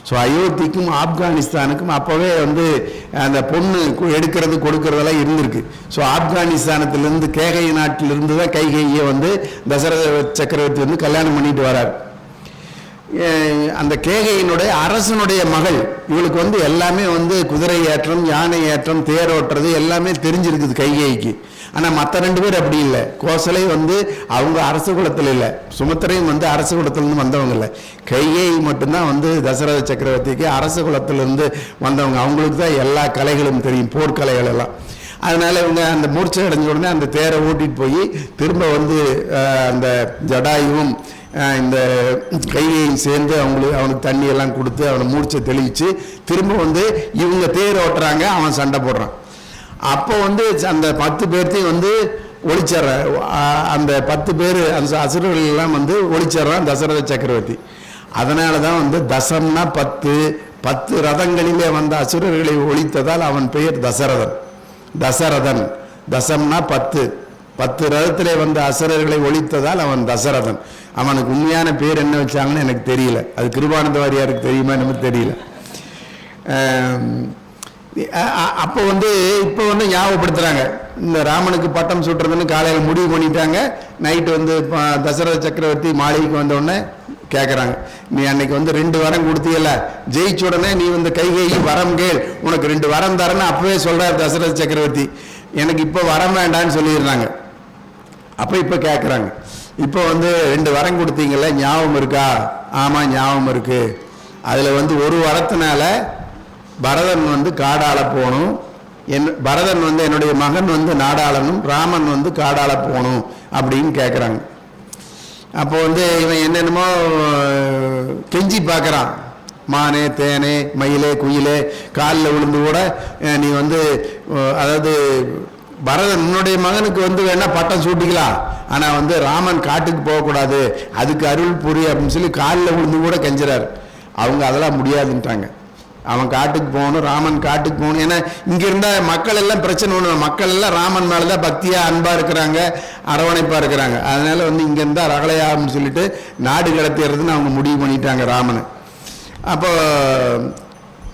ஸோ அயோத்திக்கும் ஆப்கானிஸ்தானுக்கும் அப்போவே வந்து அந்த பொண்ணு எடுக்கிறது கொடுக்கறதெல்லாம் இருந்திருக்கு. ஸோ ஆப்கானிஸ்தானத்திலிருந்து கேகய நாட்டிலிருந்து தான் கைகையை வந்து தசரத சக்கரவர்த்தி வந்து கல்யாணம் பண்ணிட்டு வரார். அந்த கேகையினுடைய அரசனுடைய மகள். இவளுக்கு வந்து எல்லாமே வந்து குதிரை ஏற்றம், யானை ஏற்றம், தேர் ஓட்டுறது எல்லாமே தெரிஞ்சிருக்குது கைகேயிக்கு. ஆனால் மற்ற 2 பேர் அப்படி இல்லை. கோசலை வந்து அவங்க அரச குலத்தில் இல்லை, சுமத்திரையும் வந்து அரச குலத்திலிருந்து வந்தவங்க இல்லை. கைகேயி மட்டும்தான் வந்து தசரத சக்கரவர்த்திக்கு அரச குலத்திலிருந்து வந்தவங்க. அவங்களுக்கு தான் எல்லா கலைகளும் தெரியும், போர்க்கலைகள் எல்லாம். அதனால இவங்க அந்த மூர்ச்சை அடைஞ்ச உடனே அந்த தேரை ஓட்டிட்டு போய் திரும்ப வந்து அந்த ஜடாயுவும் இந்த கையையும் சேர்ந்து அவனுக்கு தண்ணி எல்லாம் கொடுத்து அவனை மூர்ச்சை தெளிச்சு திரும்ப வந்து இவங்க தேர் ஓட்டுறாங்க, அவன் சண்டை போடுறான். அப்போ வந்து அந்த 10 பேர்த்தையும் வந்து ஒழிச்சிட்ற, அந்த 10 பேர் அந்த அசுரர்கள் எல்லாம் வந்து ஒழிச்சிட்றான் தசரத சக்கரவர்த்தி. அதனால தான் வந்து தசம்னா 10 ரதங்களிலே வந்த அசுரர்களை ஒழித்ததால் அவன் பெயர் தசரதன். தசரதன் தசம்னா 10 ரதத்திலே வந்த அசுரர்களை ஒழித்ததால் அவன் தசரதன். அவனுக்கு உண்மையான பேர் என்ன வச்சாங்கன்னு எனக்கு தெரியல, அது கிருபானந்த வாரியாருக்கு தெரியுமா எனக்கு தெரியல. அப்போ வந்து இப்போ வந்து ஞாபகப்படுத்துறாங்க, இந்த ராமனுக்கு பட்டம் சுட்டுறதுன்னு காலையில் முடிவு பண்ணிட்டாங்க. நைட்டு வந்து தசரத சக்கரவர்த்தி மாளிகைக்கு வந்தோடனே கேட்குறாங்க. நீ அன்னைக்கு வந்து 2 வரம் கொடுத்தீல, ஜெயிச்ச உடனே நீ வந்து கைகேயி வரம் கேள், உனக்கு 2 வரம் தரேன்னு அப்பவே சொல்றாரு தசரத சக்கரவர்த்தி. எனக்கு இப்போ வரம் வேண்டான்னு சொல்லிடுறாங்க. அப்போ இப்போ கேட்குறாங்க, இப்போ வந்து 2 வரம் கொடுத்தீங்கல்ல, ஞாபகம் இருக்கா? ஆமாம் ஞாபகம் இருக்கு. அதில் வந்து ஒரு வரத்தினால பரதன் வந்து காடாள போகணும், பரதன் வந்து என்னுடைய மகன் வந்து நாடாளனும், ராமன் வந்து காடாள போகணும் அப்படின்னு கேட்குறாங்க. அப்போ வந்து இவன் என்னென்னமோ கெஞ்சி பார்க்குறான், மானே தேனே மயிலே குயிலே காலில் விழுந்து கூட நீ வந்து, அதாவது பரதன் உன்னுடைய மகனுக்கு வந்து வேணா பட்டம் சூட்டிக்கலாம், ஆனால் வந்து ராமன் காட்டுக்கு போகக்கூடாது, அதுக்கு அருள் புரி அப்படின்னு சொல்லி காலில் விழுந்து கூட கெஞ்சுறாரு. அவங்க அதெல்லாம் முடியாதுன்ட்டாங்க. அவன் காட்டுக்கு போகணும், ராமன் காட்டுக்கு போகணும். ஏன்னா இங்கே இருந்தால் மக்கள் எல்லாம் பிரச்சனை ஒன்று, மக்கள் எல்லாம் ராமன் மேலே தான் பக்தியாக அன்பாக இருக்கிறாங்க, அரவணைப்பாக இருக்கிறாங்க. அதனால வந்து இங்கே இருந்தால் ரகலையாகும்னு சொல்லிட்டு நாடு கடத்திடுறதுன்னு அவங்க முடிவு பண்ணிட்டாங்க ராமனை. அப்போ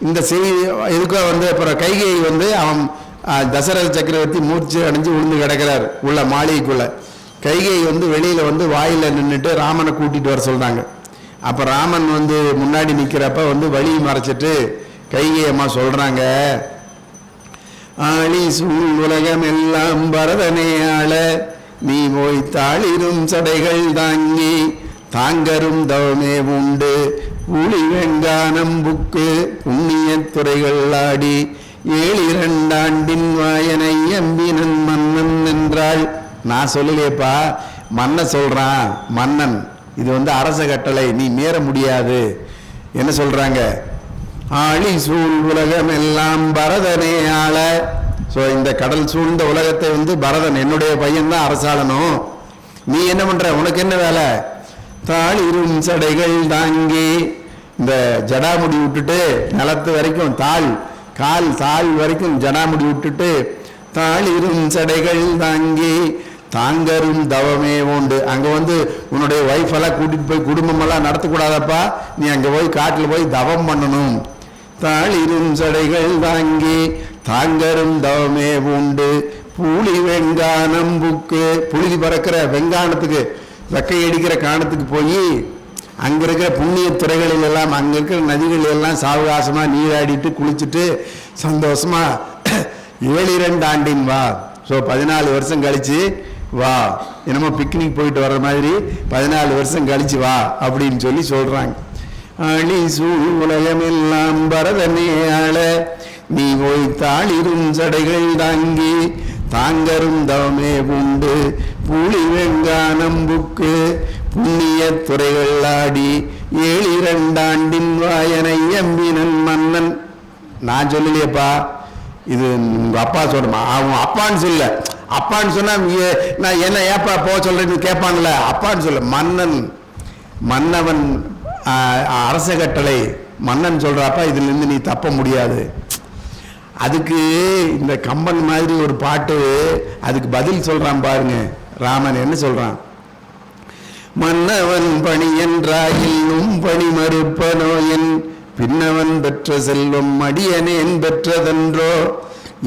இந்த செய்தி எதுக்கோ வந்து அப்புறம் கைகேயி வந்து அவன் தசரத சக்கரவர்த்தி மூர்ச்சி அடைஞ்சு விழுந்து கிடக்கிறார் உள்ள மாளிகைக்குள்ள. கைகேயி வந்து வெளியில் வந்து வாயில் நின்றுட்டு ராமனை கூட்டிகிட்டு வர சொல்கிறாங்க. அப்போ ராமன் வந்து முன்னாடி நிற்கிறப்ப வந்து வழி மறைச்சிட்டு கைகேயி அம்மா சொல்கிறாங்க, ஆளி சூழ் உலகம் எல்லாம் பரதனே ஆள, நீ போய் தாளிரும் சடைகள் தாங்கி தாங்கரும் தவமே உண்டு, ஊழி வெங்கானம் புக்கு புண்ணிய துறைகள் ஆடி 7 ஆண்டின் வாயனை எம்பினன் மன்னன் என்றாள். நான் சொல்லலையேப்பா, மன்ன சொல்றான் மன்னன், இது வந்து அரச கட்டளை, நீ மீற முடியாது. என்ன சொல்றாங்க, ஆளி சூழ் உலகம் எல்லாம் பரதனே ஆள. ஸோ இந்த கடல் சூழ்ந்த உலகத்தை வந்து பரதன் என்னுடைய பையன் தான் அரசாளனும், நீ என்ன பண்ற, உனக்கு என்ன வேலை? தாளிரும் சடைகள் தாங்கி, இந்த ஜடாமுடி விட்டுட்டு நிலத்து வரைக்கும் கால் வரைக்கும் ஜடாமுடி விட்டுட்டு, தாளிரும் சடைகள் தாங்கி தாங்கரும் தவமே உண்டு. அங்கே வந்து உன்னுடைய ஒய்ஃபெல்லாம் கூட்டிகிட்டு போய் குடும்பமெல்லாம் நடத்தக்கூடாதப்பா, நீ அங்கே போய் காட்டில் போய் தவம் பண்ணணும். தாளிரும் சடைகள் தாங்கி தாங்கரும் தவமே உண்டு, புலி வெங்கானம் புக்கு, புழுதி பறக்கிற வெங்கானத்துக்கு வெக்கை அடிக்கிற காணத்துக்கு போய் அங்கே இருக்கிற புண்ணிய துறைகளில் எல்லாம், அங்கே இருக்கிற நதிகள் எல்லாம் சாவகாசமாக நீராடிட்டு குளிச்சுட்டு சந்தோஷமாக 7 ஆண்டின் வா. ஸோ 14 வருஷம் கழிச்சு வா, என்னமோ பிக்னிக் போயிட்டு வர்ற மாதிரி 14 வருஷம் கழிச்சு வா அப்படின்னு சொல்லி சொல்றாங்க. அழி சூழ் உலகம் எல்லாம் பரதனே ஆள, நீ போய் தாளிரும் சடைகள் தாங்கி தாங்கரும் தவமே உண்டு, புலி வெங்கானம் புக்கு புண்ணிய துறைகள் ஆடி 7 ஆண்டின் வாயனை எம்பினன் மன்னன். நான் சொல்லலையப்பா, இது உங்க அப்பா சொல்றமா, அவன் அப்பான்னு சொல்ல, அப்பான்னு சொன்னா நான் என்ன ஏப்பா போக சொல்றேன்னு கேட்பான்ல, அப்பான்னு சொல்ல, மன்னவன் அரச கட்டளை மன்னன் சொல்றாப்பா, இதுல இருந்து நீ தப்ப முடியாது. அதுக்கு இந்த கம்பன் மாதிரி ஒரு பாட்டு அதுக்கு பதில் சொல்றான் பாருங்க. ராமன் என்ன சொல்றான், மன்னவன் பணி என்றாயினும் பணி மறுப்பனோ என், பின்னவன் பெற்ற செல்வம் அடியனேன் பெற்றதென்றோ,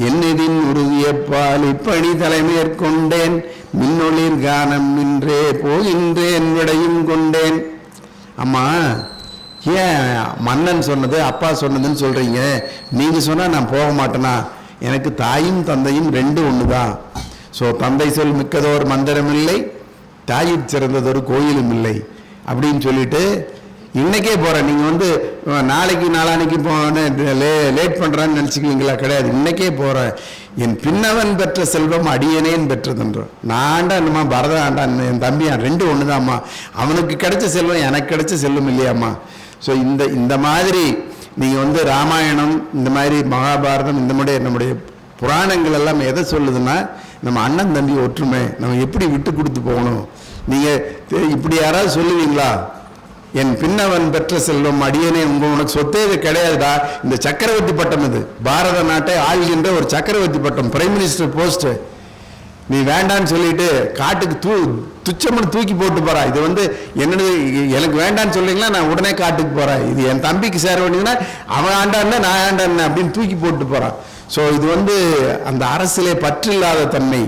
என்னின் உருவிய பால் இப்பணி தலைமேற்கொண்டேன், மின்னொளிர் கானம் இன்றே போகின்றேன் விடையும் கொண்டேன். அம்மா, ஏன் மன்னன் சொன்னது அப்பா சொன்னதுன்னு சொல்றீங்க, நீங்க சொன்னா நான் போக மாட்டேனா? எனக்கு தாயும் தந்தையும் 2 ஒண்ணுதான். ஸோ தந்தை சொல் மிக்கதோர் மந்திரம் இல்லை, தாயிற் சிறந்ததொரு கோயிலும் இல்லை அப்படின்னு சொல்லிட்டு இன்னைக்கே போகிறேன். நீங்கள் வந்து நாளைக்கு நாளானைக்கு லேட் பண்ணுறான்னு நினச்சிக்குவீங்களா? கிடையாது, இன்னைக்கே போகிறேன். என் பின்னவன் பெற்ற செல்வம் அடியனேன் பெற்றதுன்றோம். நான் ஆண்டா என்னம்மா, பரத ஆண்டான், என் தம்பியா, 2 ஒன்று தான்ம்மா. அவனுக்கு கிடைச்ச செல்வம் எனக்கு கிடைச்ச செல்வம் இல்லையாம்மா. ஸோ இந்த மாதிரி நீங்கள் வந்து ராமாயணம், இந்த மாதிரி மகாபாரதம், இந்த மாதிரி நம்முடைய புராணங்கள் எல்லாம் எதை சொல்லுதுன்னா, நம்ம அண்ணன் தம்பி ஒற்றுமை, நம்ம எப்படி விட்டு கொடுத்து போகணும். நீங்கள் இப்படி யாராவது சொல்லுவீங்களா, என் பின்னவன் பெற்ற செல்வம் அடியனே, உனக்கு சொத்தே இது கிடையாதுடா, இந்த சக்கரவர்த்தி பட்டம், இது பாரத நாட்டை ஆள்கின்ற ஒரு சக்கரவர்த்தி பட்டம், பிரைம் மினிஸ்டர் போஸ்ட், நீ வேண்டான்னு சொல்லிட்டு காட்டுக்கு துச்சமன் தூக்கி போட்டு போறா. இது வந்து என்னது, எனக்கு வேண்டான்னு சொல்றீங்களா, நான் உடனே காட்டுக்கு போறேன், இது என் தம்பிக்கு சேர வேண்டியதுன்னா அவன் ஆண்டான்னு நான் ஆண்டான்னு அப்படின்னு தூக்கி போட்டு போறான். ஸோ இது வந்து அந்த அரசியலே பற்றில்லாத தன்மை,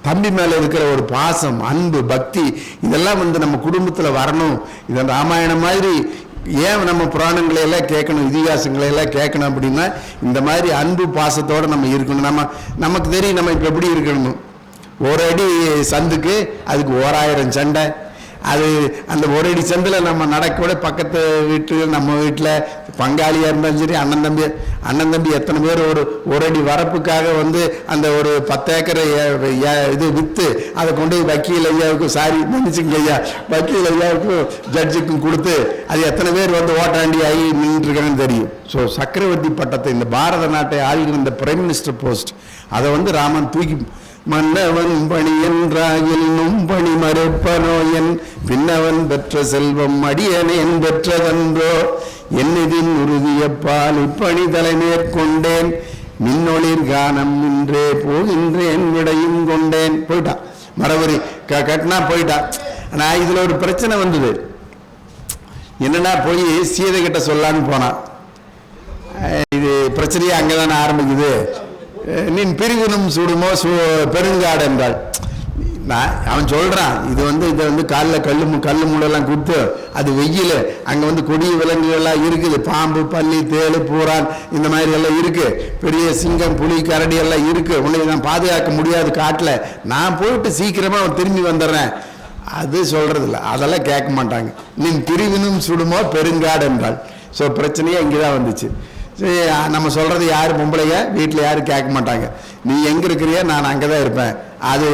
தம்பி மேலே இருக்கிற ஒரு பாசம், அன்பு, பக்தி, இதெல்லாம் வந்து நம்ம குடும்பத்தில் வரணும். இதை ராமாயணம் மாதிரி ஏன் நம்ம புராணங்களை எல்லாம் கேட்கணும், இதிகாசங்களை எல்லாம் கேட்கணும் அப்படின்னா இந்த மாதிரி அன்பு பாசத்தோடு நம்ம இருக்கணும். நமக்கு தெரியும் நம்ம இப்போ எப்படி இருக்கணும். ஒரு அடி சந்துக்கு அதுக்கு 1000 சண்டை. அது அந்த ஒரு அடி சந்தில் நம்ம நடக்கூட பக்கத்து வீட்டு நம்ம வீட்டில் பங்காளியாக இருந்தாலும் சரி, அண்ணன் தம்பி எத்தனை பேர் ஒரு அடி வரப்புக்காக வந்து அந்த ஒரு 10 ஏக்கரை இது விற்று அதை கொண்டு போய் வக்கீல் ஐயாவுக்கும், மன்னிச்சுங்க ஐயா, வக்கீல் ஐயாவுக்கும் ஜட்ஜுக்கும் கொடுத்து அது எத்தனை பேர் வந்து ஓட்டாண்டி ஆகி நின்றுருக்காங்கன்னு தெரியும். ஸோ சக்கரவர்த்தி பட்டத்தை, இந்த பாரத நாட்டை ஆளுகிற இந்த பிரைம் மினிஸ்டர் போஸ்ட், அதை வந்து ராமன் தூக்கி மன்னவன் பணி என்றாயில் நும்பணி மறுப்பனோயன் பின்னவன் பெற்ற செல்வம் அடியனேன் பெற்றதன்றோ என்னதின் உறுதியப்பால் இப்பணி தலை மேற்கொண்டேன் மின்னொளிர் கானம் நின்றே போகின்றேன் விடையும் கொண்டேன். போயிட்டான், மரபுரி கட்டினா போயிட்டான். ஆனால் இதில் ஒரு பிரச்சனை வந்தது. என்னன்னா, போய் சீதை கிட்ட சொல்லான்னு போனான். இது பிரச்சனையே அங்கே தானே ஆரம்பிக்குது. நீ பிரிவினும் சுடுமோ பெருங்காடு என்றாள். அவன் சொல்றான், இதை வந்து காலில் கல்லு மூடெல்லாம் கொடுத்து அது வெயில், அங்கே வந்து கொடிய விலங்குகள்லாம் இருக்குது, பாம்பு, பல்லி, தேளு, பூரான், இந்த மாதிரி எல்லாம் இருக்கு, பெரிய சிங்கம், புலி, கரடி எல்லாம் இருக்கு, உன்னை நான் பாதுகாக்க முடியாது காட்டில், நான் போயிட்டு சீக்கிரமா திரும்பி வந்துடுறேன். அது சொல்றது இல்லை, அதெல்லாம் கேட்க மாட்டாங்க. நீ பிரிவினும் சுடுமோ பெருங்காடு என்றாள். ஸோ பிரச்சனையே இங்கேதான் வந்துச்சு. சரி, நம்ம சொல்றது யாரு பொம்பளைங்க வீட்டில் யாரும் கேட்க மாட்டாங்க. நீ எங்க இருக்கிறியா, நான் அங்கதான் இருப்பேன். அது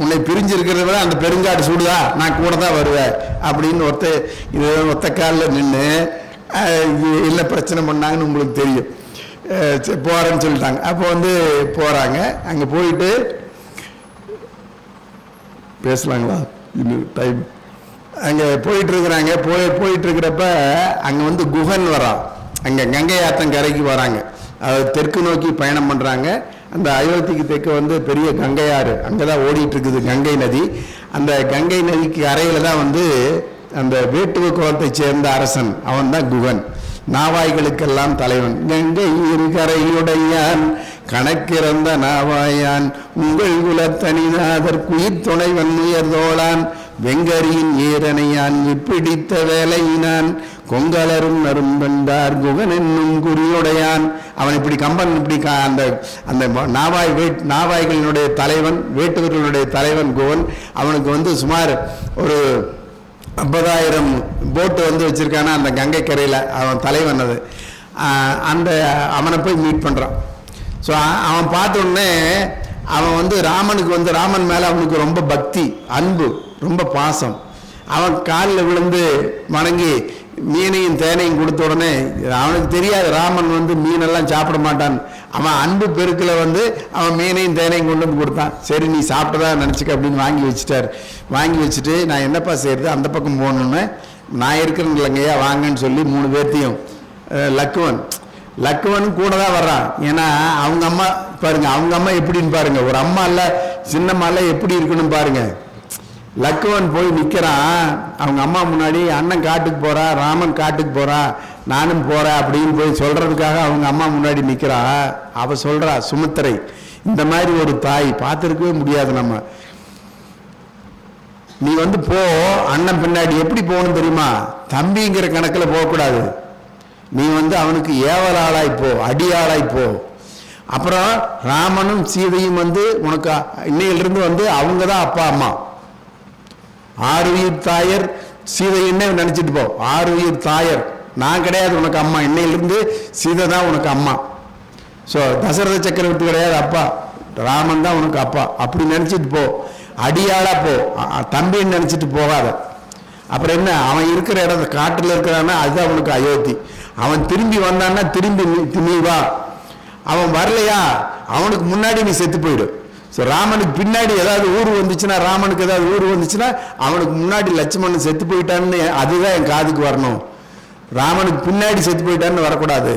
உன்னை பிரிஞ்சிருக்கிறத விட அந்த பெருங்காடு சூடுதா, நான் கூட தான் வருவேன் அப்படின்னு ஒத்த காலில் நின்று இல்லை பிரச்சனை பண்ணாங்கன்னு உங்களுக்கு தெரியும். போறேன்னு சொல்லிட்டாங்க. அப்போ வந்து போறாங்க. அங்கே போயிட்டு பேசலாங்களா, இன்னும் டைம். அங்கே போயிட்டு இருக்கிறாங்க. போயிட்டு இருக்கிறப்ப அங்கே வந்து குகன் வரான். அங்கே கங்கை ஆத்தங்கரைக்கு வராங்க. தெற்கு நோக்கி பயணம் பண்ணுறாங்க. அந்த அயோத்திக்கு தெற்கு வந்து பெரிய கங்கை ஆறு, அங்கே தான் ஓடிட்டு இருக்குது கங்கை நதி. அந்த கங்கை நதிக்கு அறையில் தான் வந்து அந்த வேட்டுவ குலத்தை சேர்ந்த அரசன், அவன் தான் குகன். நாவாய்களுக்கெல்லாம் தலைவன். கங்கை கரையுடையான் கணக்கிறந்த நாவாயான் உங்கள் குலத்தனிநாதர் குயிர் துணைவன் உயர்தோளான் வெங்கரியின் ஏரனையான் இப்பிடித்த வேலையினான் கொங்கலரும் நரும்பெண்டார் குகன் என்னும் குறியுடையான். அவன் இப்படி கம்பன் இப்படி அந்த அந்த நாவாய்களினுடைய தலைவன், வேட்டுவர்களுடைய தலைவன் குகன். அவனுக்கு வந்து சுமார் ஒரு 50,000 போட்டு வந்து வச்சிருக்கானா அந்த கங்கை கரையில். அவன் தலைவன். அது அந்த அவனை போய் மீட் பண்ணுறான். ஸோ அவன் பார்த்த உடனே அவன் வந்து ராமன் மேலே அவனுக்கு ரொம்ப பக்தி, அன்பு, ரொம்ப பாசம். அவன் காலில் விழுந்து வணங்கி மீனையும் தேனையும் கொடுத்த உடனே அவனுக்கு தெரியாது ராமன் வந்து மீனெல்லாம் சாப்பிட மாட்டான். அவன் அன்பு பெருக்கில் வந்து அவன் மீனையும் தேனையும் கொண்டு வந்து கொடுத்தான். சரி நீ சாப்பிட்டதா நினச்சிக்க அப்படின்னு வாங்கி வச்சுட்டார். வாங்கி வச்சுட்டு நான் என்னப்பா செய்யறது, அந்த பக்கம் போகணுன்னு, நான் இருக்கிறேன் இல்லைங்கய்யா வாங்கன்னு சொல்லி 3 பேர்த்தையும் லக்குவன் கூட தான் வர்றான். ஏன்னா அவங்க அம்மா பாருங்க, அவங்க அம்மா எப்படின்னு பாருங்க, ஒரு அம்மா இல்லை சின்னம்மா இல்லை எப்படி இருக்கணும் பாருங்க. லக்குவன் போய் நிற்கிறான் அவங்க அம்மா முன்னாடி. அண்ணன் காட்டுக்கு போறா, ராமன் காட்டுக்கு போறா, நானும் போறேன் அப்படின்னு போய் சொல்றதுக்காக அவங்க அம்மா முன்னாடி நிற்கிறா. அவ சொல்றா, சுமித்திரை, இந்த மாதிரி ஒரு தாய் பார்த்துருக்கவே முடியாது நம்ம. நீ வந்து போ அண்ணன் பின்னாடி. எப்படி போகணும் தெரியுமா, தம்பிங்கிற கணக்கில் போகக்கூடாது. நீ வந்து அவனுக்கு ஏவலாளாய் போ, அடியாளாய் போ. அப்புறம் ராமனும் சீதையும் வந்து உனக்கு இன்னையிலிருந்து வந்து அவங்க தான் அப்பா அம்மா. 6 உயிர் தாயர் சீதை என்ன நினைச்சிட்டு போ. 6 உயிர் தாயர், நான் கிடையாது உனக்கு அம்மா. இன்னையிலிருந்து சீதை தான் உனக்கு அம்மா. ஸோ தசரத சக்கரவர்த்தி கிடையாது அப்பா, ராமன் தான் உனக்கு அப்பா. அப்படி நினைச்சிட்டு போ, அடியாளா போ, தம்பின்னு நினைச்சிட்டு போகாத. அப்புறம் என்ன, அவன் இருக்கிற இடத்த காட்டில் இருக்கிறான்னா அதுதான் அவனுக்கு அயோத்தி. அவன் திரும்பி வந்தான்னா திரும்பி நீ வா. அவன் வரலையா அவனுக்கு முன்னாடி நீ செத்து போயிடு. ஸோ ராமனுக்கு பின்னாடி ஏதாவது ஊர் வந்துச்சுன்னா, ராமனுக்கு ஏதாவது ஊர் வந்துச்சுன்னா அவனுக்கு முன்னாடி லட்சுமணன் செத்து போயிட்டான்னு அதுதான் என் காதுக்கு வரணும். ராமனுக்கு பின்னாடி செத்து போயிட்டான்னு வரக்கூடாது.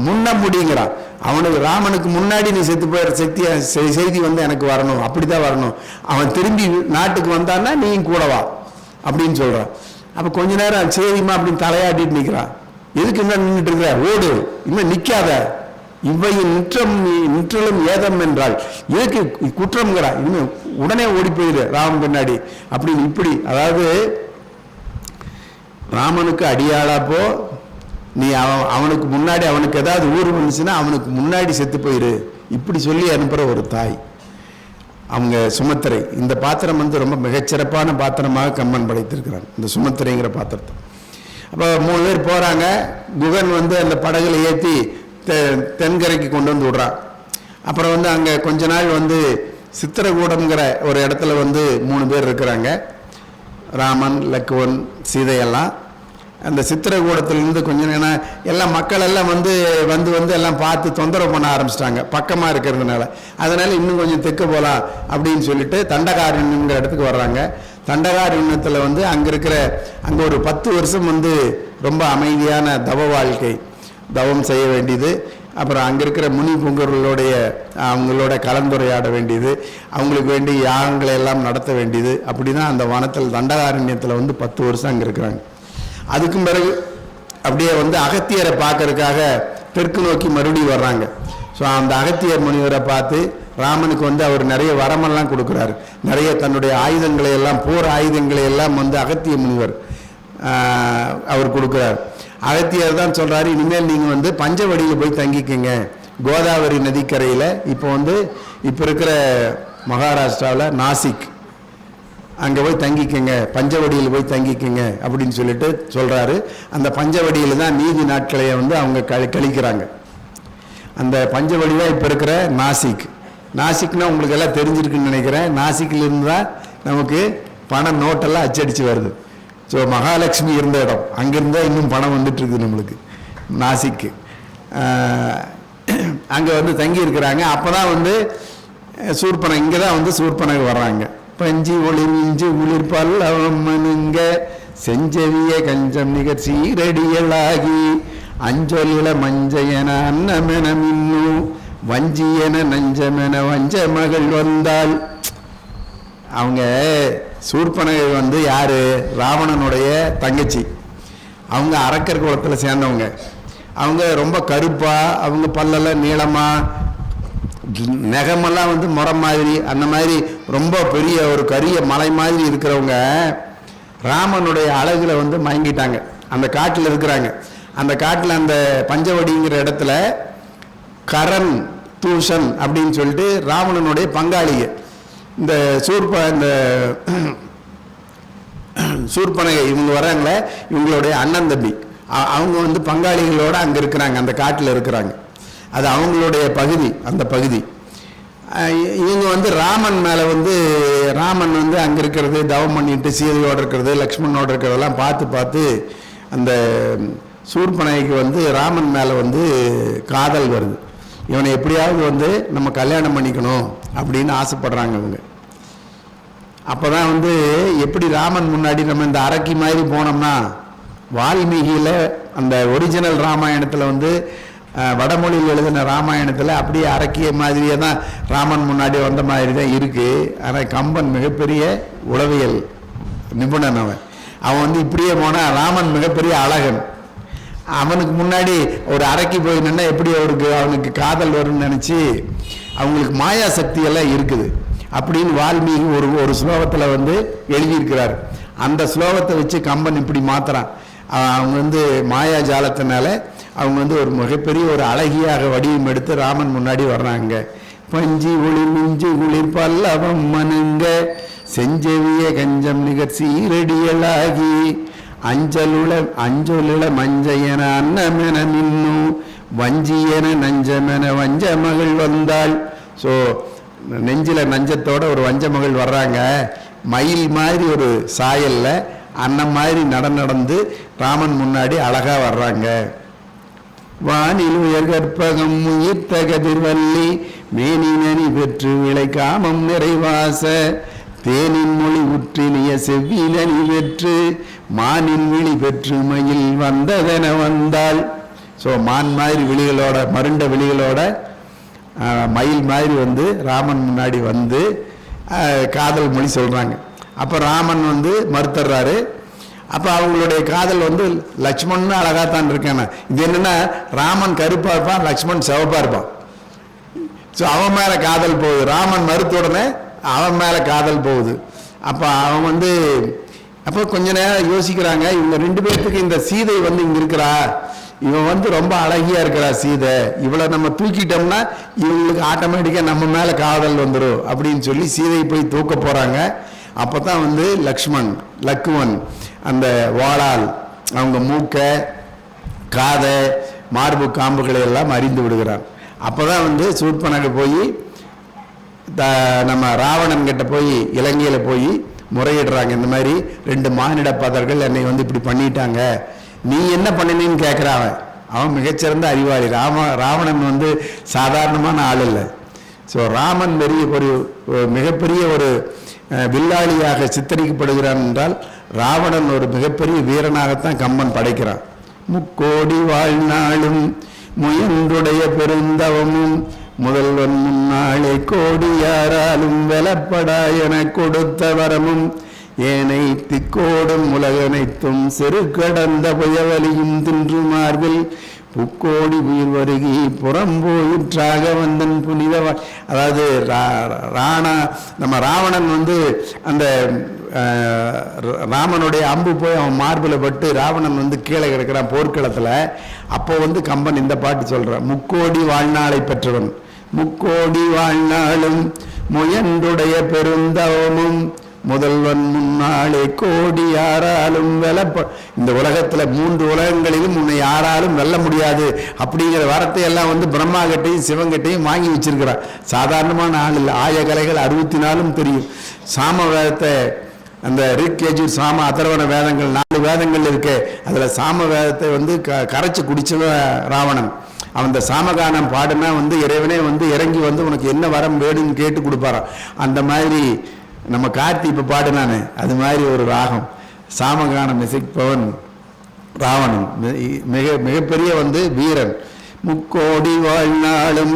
முன்ன முடிங்கிறான். அவனுக்கு ராமனுக்கு முன்னாடி நீ செத்து போயிற செய்தி வந்து எனக்கு வரணும், அப்படித்தான் வரணும். அவன் திரும்பி நாட்டுக்கு வந்தான்னா நீயும் கூட வா அப்படின்னு சொல்றான். அப்ப கொஞ்ச நேரம் சரிம்மா அப்படின்னு தலையாட்டிட்டு நிற்கிறான். எதுக்கு என்ன நின்றுட்டு இருக்கிற, ஓடு, இன்னும் நிக்காத இவ்வையின் நிற்றலும் ஏதம் என்றால் இதுக்கு குற்றம்ங்கிறா, இன்னும் உடனே ஓடி போயிரு ராமன் பின்னாடி அப்படின்னு இப்படி. அதாவது ராமனுக்கு அடியாளாப்போ, நீ அவனுக்கு முன்னாடி அவனுக்கு ஏதாவது ஊர் வந்துச்சுன்னா அவனுக்கு முன்னாடி செத்து போயிரு இப்படி சொல்லி அனுப்புகிற ஒரு தாய் அவங்க சுமத்திரை. இந்த பாத்திரம் வந்து ரொம்ப மிகச்சிறப்பான பாத்திரமாக கம்பன் படைத்திருக்கிறான், இந்த சுமத்திரைங்கிற பாத்திரத்தை. அப்போ 3 பேர் போகிறாங்க. குகன் வந்து அந்த படகுல ஏற்றி தென்கரைக்கு கொண்டு வந்து விடுறான். அப்புறம் வந்து அங்கே கொஞ்ச நாள் வந்து சித்திரகூடம்ங்கிற ஒரு இடத்துல வந்து 3 பேர் இருக்கிறாங்க, ராமன், லக்குவன், சீதையெல்லாம். அந்த சித்திரகூடத்திலிருந்து கொஞ்சம் நேரம் எல்லாம் மக்கள் எல்லாம் வந்து வந்து வந்து எல்லாம் பார்த்து தொந்தரவு பண்ண ஆரம்பிச்சிட்டாங்க பக்கமாக இருக்கிறதுனால. அதனால் இன்னும் கொஞ்சம் தெற்கு போகலாம் அப்படின்னு சொல்லிட்டு தண்டகாரண்யங்கிற இடத்துக்கு வர்றாங்க. தண்டகாரண்யத்தில் வந்து அங்கே ஒரு 10 வருஷம் வந்து ரொம்ப அமைதியான தவ வாழ்க்கை, தவம் செய்ய வேண்டியது. அப்புறம் அங்கே இருக்கிற முனி புங்கர்களுடைய அவங்களோட கலந்துரையாட வேண்டியது, அவங்களுக்கு வேண்டிய யாகங்களை எல்லாம் நடத்த வேண்டியது. அப்படி தான் அந்த வனத்தில் தண்டகாரண்யத்தில் வந்து 10 வருஷம் அங்கே இருக்கிறாங்க. அதுக்கும் பிறகு அப்படியே வந்து அகத்தியரை பார்க்கறதுக்காக தெற்கு நோக்கி மறுபடியும் வர்றாங்க. ஸோ அந்த அகத்தியர் முனிவரை பார்த்து ராமனுக்கு வந்து அவர் நிறைய வரமெல்லாம் கொடுக்குறாரு. நிறைய தன்னுடைய ஆயுதங்களை எல்லாம், போர் ஆயுதங்களை எல்லாம் வந்து அகத்திய முனிவர் அவர் கொடுக்குறார். அகத்தியர் தான் சொல்கிறாரு, இனிமேல் நீங்கள் வந்து பஞ்சவடியில் போய் தங்கிக்கங்க, கோதாவரி நதிக்கரையில். இப்போ இருக்கிற மகாராஷ்டிராவில் நாசிக், அங்கே போய் தங்கிக்கங்க, பஞ்சவடியில் போய் தங்கிக்கங்க அப்படின்னு சொல்லிட்டு சொல்கிறாரு. அந்த பஞ்சவடியில் தான் நீதி நாட்களையை வந்து அவங்க கழிக்கிறாங்க. அந்த பஞ்சவடி தான் இப்போ இருக்கிற நாசிக். நாசிக்னா உங்களுக்கு எல்லாம் தெரிஞ்சிருக்குன்னு நினைக்கிறேன். நாசிக்கிலிருந்து தான் நமக்கு பண நோட்டெல்லாம் அச்சடித்து வருது. ஸோ மகாலட்சுமி இருந்த இடம், அங்கேருந்தால் இன்னும் பணம் வந்துட்டுருக்குது நம்மளுக்கு. நாசிக்கு அங்கே வந்து தங்கி இருக்கிறாங்க. அப்போ தான் வந்து சூர்பனை, இங்கே தான் வந்து சூர்பனகு வர்றாங்க. பஞ்சி ஒளிர் இஞ்சி உளிர்பால் அவமனுங்க செஞ்சவிய கஞ்சம் நிகர் சீரடியலாகி அஞ்சொலில மஞ்சையன அன்னமென மின்னு வஞ்சியன நஞ்சமென வஞ்ச மகள் வந்தாள். அவங்க சூர்பனகை வந்து யாரு? ராவணனுடைய தங்கச்சி. அவங்க அரக்கர் குலத்தில் சேர்ந்தவங்க. அவங்க ரொம்ப கருப்பா, அவங்க பல்லெல்லாம் நீளமா, நெகமெல்லாம் வந்து முறம் மாதிரி, அந்த மாதிரி ரொம்ப பெரிய ஒரு கரிய மலை மாதிரி இருக்கிறவங்க ராமனுடைய அழகுல வந்து மயங்கிட்டாங்க. அந்த காட்டில் இருக்கிறாங்க. அந்த காட்டில் அந்த பஞ்சவடிங்கிற இடத்துல கரண், தூஷன் அப்படின்னு சொல்லிட்டு ராவணனுடைய பங்காளிக, இந்த சூர்பனகை இவங்க வராங்களே, இவங்களுடைய அண்ணன் தம்பி, அவங்க வந்து பங்காளிகளோட அங்கே இருக்கிறாங்க, அந்த காட்டில் இருக்கிறாங்க. அது அவங்களுடைய பகுதி. அந்த பகுதி இவங்க வந்து ராமன் மேலே வந்து, ராமன் வந்து அங்கே இருக்கிறது, தவம் பண்ணிட்டு சீதையோடு இருக்கிறது, லக்ஷ்மணோடு இருக்கிறதெல்லாம் பார்த்து அந்த சூர்பனகைக்கு வந்து ராமன் மேலே வந்து காதல் வருது. இவனை எப்படியாவது வந்து நம்ம கல்யாணம் பண்ணிக்கணும் அப்படின்னு ஆசைப்படுறாங்க அவங்க. அப்போ தான் வந்து எப்படி ராமன் முன்னாடி நம்ம இந்த அரக்கி மாதிரி போனோம்னா, வால்மீகியில் அந்த ஒரிஜினல் ராமாயணத்தில் வந்து வடமொழியில் எழுதின ராமாயணத்தில் அப்படியே அரக்கிய மாதிரியே தான் ராமன் முன்னாடி வந்த மாதிரி தான் இருக்குது. ஆனால் கம்பன் மிகப்பெரிய உளவியல் நிபுணன். அவன் வந்து இப்படியே போனால் ராமன் மிகப்பெரிய அழகன். அவனுக்கு முன்னாடி ஒரு அரக்கி போய் நின்னா எப்படி அவனுக்கு காதல் வரும்னு நினச்சி அவங்களுக்கு மாயா சக்தியெல்லாம் இருக்குது அப்படின்னு வால்மீகி ஒரு ஸ்லோகத்தில் வந்து எழுதியிருக்கிறார். அந்த ஸ்லோகத்தை வச்சு கம்பன் இப்படி மாத்துறான். அவங்க வந்து மாயா ஜாலத்தினால அவங்க வந்து ஒரு மிகப்பெரிய ஒரு அழகியாக வடிவம் எடுத்து ராமன் முன்னாடி வர்றாங்க. பஞ்சி ஒளி மிஞ்சி குளிர் பல்லவம் மனுங்க செஞ்சவிய கஞ்சம் நிகர் சீரடியலாகி அஞ்சொலுள மஞ்சையன அன்னமென மின்னு வஞ்சியன நஞ்சமென வஞ்ச மகள் வந்தாள். ஸோ நெஞ்சில் நஞ்சத்தோட ஒரு வஞ்ச மகள் வர்றாங்க. மயில் மாதிரி ஒரு சாயல்ல அன்னம் மாதிரி நடந்து ராமன் முன்னாடி அழகா வர்றாங்க. வானில் உயர் கற்பகம் உயிர்த்த கதிர்வல்லி மேனி நனி பெற்று விளை காமம் நிறைவாச தேனின் மொழி உற்றினிய செவ்வினி பெற்று மானின் விழி பெற்று மயில் வந்ததென வந்தாள். ஸோ மான் மாதிரி விழிகளோட, மருண்ட விழிகளோட மயில் மாதிரி வந்து ராமன் முன்னாடி வந்து காதல் மொழி சொல்கிறாங்க. அப்போ ராமன் வந்து மறுத்துறாரு. அப்போ அவங்களுடைய காதல் வந்து லக்ஷ்மணன் அழகாத்தான் இருக்கான. இது என்னன்னா ராமன் கருப்பா இருப்பான், லக்ஷ்மணன் சிவப்பா இருப்பான். ஸோ அவன் மேலே காதல் போகுது. ராமன் மறுத்த உடனே அவன் மேலே காதல் போகுது. அப்போ அவன் வந்து அப்போ கொஞ்ச நேரம் யோசிக்கிறாங்க, இவங்க 2 பேர்த்துக்கு இந்த சீதை வந்து இங்கே இருக்கிறா, இவன் வந்து ரொம்ப அழகியா இருக்கிறா சீதை, இவளை நம்ம தூக்கிட்டோம்னா இவங்களுக்கு ஆட்டோமேட்டிக்காக நம்ம மேலே காதல் வந்துடும் அப்படின்னு சொல்லி சீதையை போய் தூக்க போகிறாங்க. அப்போ தான் வந்து லக்குவன் அந்த வாளால் அவங்க மூக்க காதை மார்பு காம்புகளை எல்லாம் அறிந்து விடுகிறான். அப்போ தான் வந்து சூர்பனகை போய் நம்ம ராவணன் கிட்ட போய் இலங்கையில் போய் முறையிடுறாங்க. இந்த மாதிரி 2 மானிட பதர்கள் என்னை வந்து இப்படி பண்ணிட்டாங்க, நீ என்ன பண்ணினேன்னு கேட்குறான். அவன் மிகச்சிறந்த அறிவாளி. ராவணன் வந்து சாதாரணமான ஆள் இல்லை. ஸோ ராமன் மிகப்பெரிய ஒரு வில்லாளியாக சித்தரிக்கப்படுகிறான் என்றால் ராவணன் ஒரு மிகப்பெரிய வீரனாகத்தான் கம்பன் படைக்கிறான். முக்கோடி வாழ்நாளும் முயன்றுடைய பெருந்தவமும் முதல்வன் முன்னாளே கோடி யாராலும் வெலப்படா என கொடுத்த வரமும் ஏனை திக்கோடும் உலகனைத்தும் செரு கடந்த புயவலியும் தின்று மார்பில் புக்கோடி உயிர் வருகி புறம்போயிற்றாக வந்தன் புனித. அதாவது நம்ம ராவணன் வந்து அந்த ராமனுடைய அம்பு போய் அவன் மார்பில் பட்டு ராவணன் வந்து கீழே கிடக்கிறான் போர்க்களத்தில். அப்போ வந்து கம்பன் இந்த பாட்டு சொல்கிறான், முக்கோடி வாழ்நாளை பெற்றவன் முக்கோடி வாழ்நாளும் முயன்றுடைய பெருந்தவமும் முதல்வன் முன்னாலே கோடி யாராலும் இந்த உலகத்துல 3 உலகங்களிலும் உன்னை யாராலும் வெல்ல முடியாது அப்படிங்கிற வார்த்தை எல்லாம் வந்து பிரம்மா கிட்டையும் சிவங்கிட்டையும் வாங்கி வச்சிருக்கிறான். சாதாரணமான ஆள் இல்லை. ஆயகலைகள் 64 தெரியும். சாம வேதத்தை அந்த ரிக் யஜுர் சாம அதர்வன வேதங்கள் 4 வேதங்கள் இருக்கு. அதுல சாம வேதத்தை வந்து கரைச்சு குடிச்சவன் ராவணன். அவன் இந்த சாமகானம் பாடுனா வந்து இறைவனே வந்து இறங்கி வந்து உனக்கு என்ன வரம் வேணும்னு கேட்டு கொடுப்பாரான். அந்த மாதிரி நம்ம கார்த்தி இப்போ பாடுனானே அது மாதிரி ஒரு ராகம் சாமகானம் இசைப்பவன் ராவணன். மிகப்பெரிய வந்து வீரன். முக்கோடி வாழ்நாளும்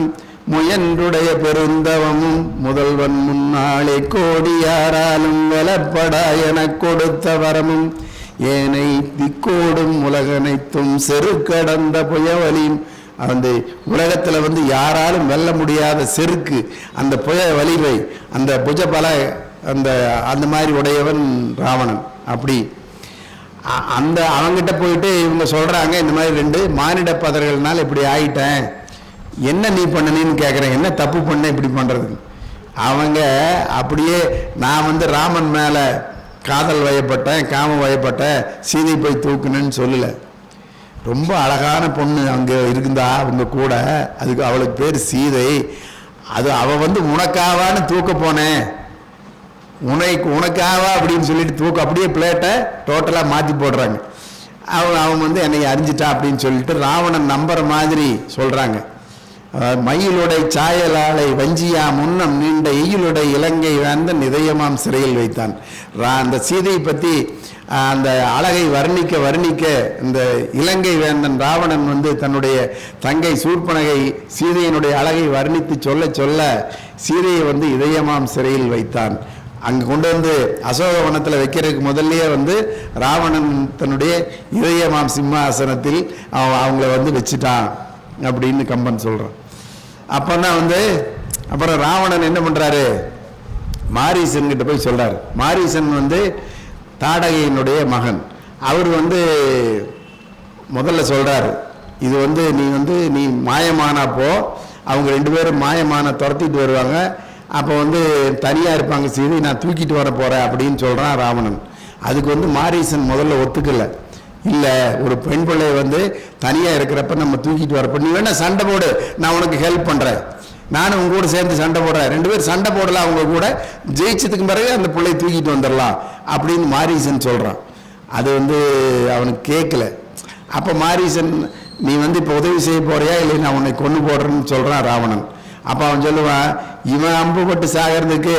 முயன்றுடைய பெருந்தவமும் முதல்வன் முன்னாலே கோடி யாராலும் வெலப்படா என கொடுத்த வரமும் ஏனை திக்கோடும் உலகனைத்தும் செரு கடந்த புயவலியும். அந்த உலகத்தில் வந்து யாராலும் வெல்ல முடியாத செருக்கு, அந்த புய வலிமை, அந்த புஜபல அந்த மாதிரி உடையவன் ராவணன். அப்படி அந்த அவங்கிட்ட போயிட்டு இவங்க சொல்றாங்க, இந்த மாதிரி 2 மானிட பதர்கள்னால இப்படி ஆயிட்டேன், என்ன நீ பண்ணனேன்னு கேட்குறேன், என்ன தப்பு பண்ண இப்படி பண்றதுக்கு. அவங்க அப்படியே நான் வந்து ராமன் மேல காதல் வயப்பட்டேன், காம வயப்பட்டேன், சீதை போய் தூக்குனேன்னு சொல்லல. ரொம்ப அழகான பொண்ணு அங்கே இருக்குந்தா அவங்க கூட, அதுக்கு அவளுக்கு பேர் சீதை. அது அவள் வந்து உனக்காவான்னு தூக்க போனேன், உனக்காவா அப்படின்னு சொல்லிட்டு தூக்க அப்படியே பிளேட்டை டோட்டலாக மாற்றி போடுறாங்க. அவன் வந்து என்னை அறிஞ்சிட்டா அப்படின்னு சொல்லிட்டு ராவணன் நம்புற மாதிரி சொல்கிறாங்க. மயிலுடை சாயலாலை வஞ்சியா முன்னம் நீண்ட எயிலுடை இலங்கை வேந்தன் இதயமாம் சிறையில் வைத்தான். அந்த சீதையை பற்றி அந்த அழகை வர்ணிக்க இந்த இலங்கை வேந்தன் ராவணன் வந்து தன்னுடைய தங்கை சூர்பனகை சீதையினுடைய அழகை வர்ணித்து சொல்ல சீதையை வந்து இதயமாம் சிறையில் வைத்தான். அங்கே கொண்டு வந்து அசோகவனத்தில் வைக்கிறதுக்கு முதல்லயே வந்து ராவணன் தன்னுடைய இதயமாம் சிம்மாசனத்தில் அவங்கள வந்து வச்சுட்டான் அப்படின்னு கம்பன் சொல்கிறான். அப்போதான் வந்து அப்புறம் ராவணன் என்ன பண்ணுறாரு, மாரீசன் கிட்ட போய் சொல்கிறார். மாரீசன் வந்து தாடகையினுடைய மகன். அவர் வந்து முதல்ல சொல்கிறார், இது வந்து நீ மாயமானப்போ அவங்க 2 பேரும் மாயமான துரத்திட்டு வருவாங்க, அப்போ வந்து தனியாக இருப்பாங்க சீதை, நான் தூக்கிட்டு வர போகிறேன் அப்படின்னு சொல்கிறான் ராவணன். அதுக்கு வந்து மாரீசன் முதல்ல ஒத்துக்கலை. இல்லை, ஒரு பெண் பிள்ளை வந்து தனியாக இருக்கிறப்ப நம்ம தூக்கிட்டு வரப்போ நீ வேணா சண்டை போடு, நான் உனக்கு ஹெல்ப் பண்ணுறேன், நானும் உங்க கூட சேர்ந்து சண்டை போடுறேன், 2 பேரும் சண்டை போடலாம், அவங்க கூட ஜெயிச்சதுக்கு பிறகு அந்த பிள்ளையை தூக்கிட்டு வந்துடலாம் அப்படின்னு மாரீசன் சொல்கிறான். அது வந்து அவனுக்கு கேட்கல. அப்போ மாரீசன் நீ வந்து இப்போ உதவி செய்ய போறியா இல்லை நான் உன்னை கொண்டு போடுறேன்னு சொல்கிறான் ராவணன். அப்போ அவன் சொல்லுவான், இவன் அம்பு பட்டு சாகிறதுக்கு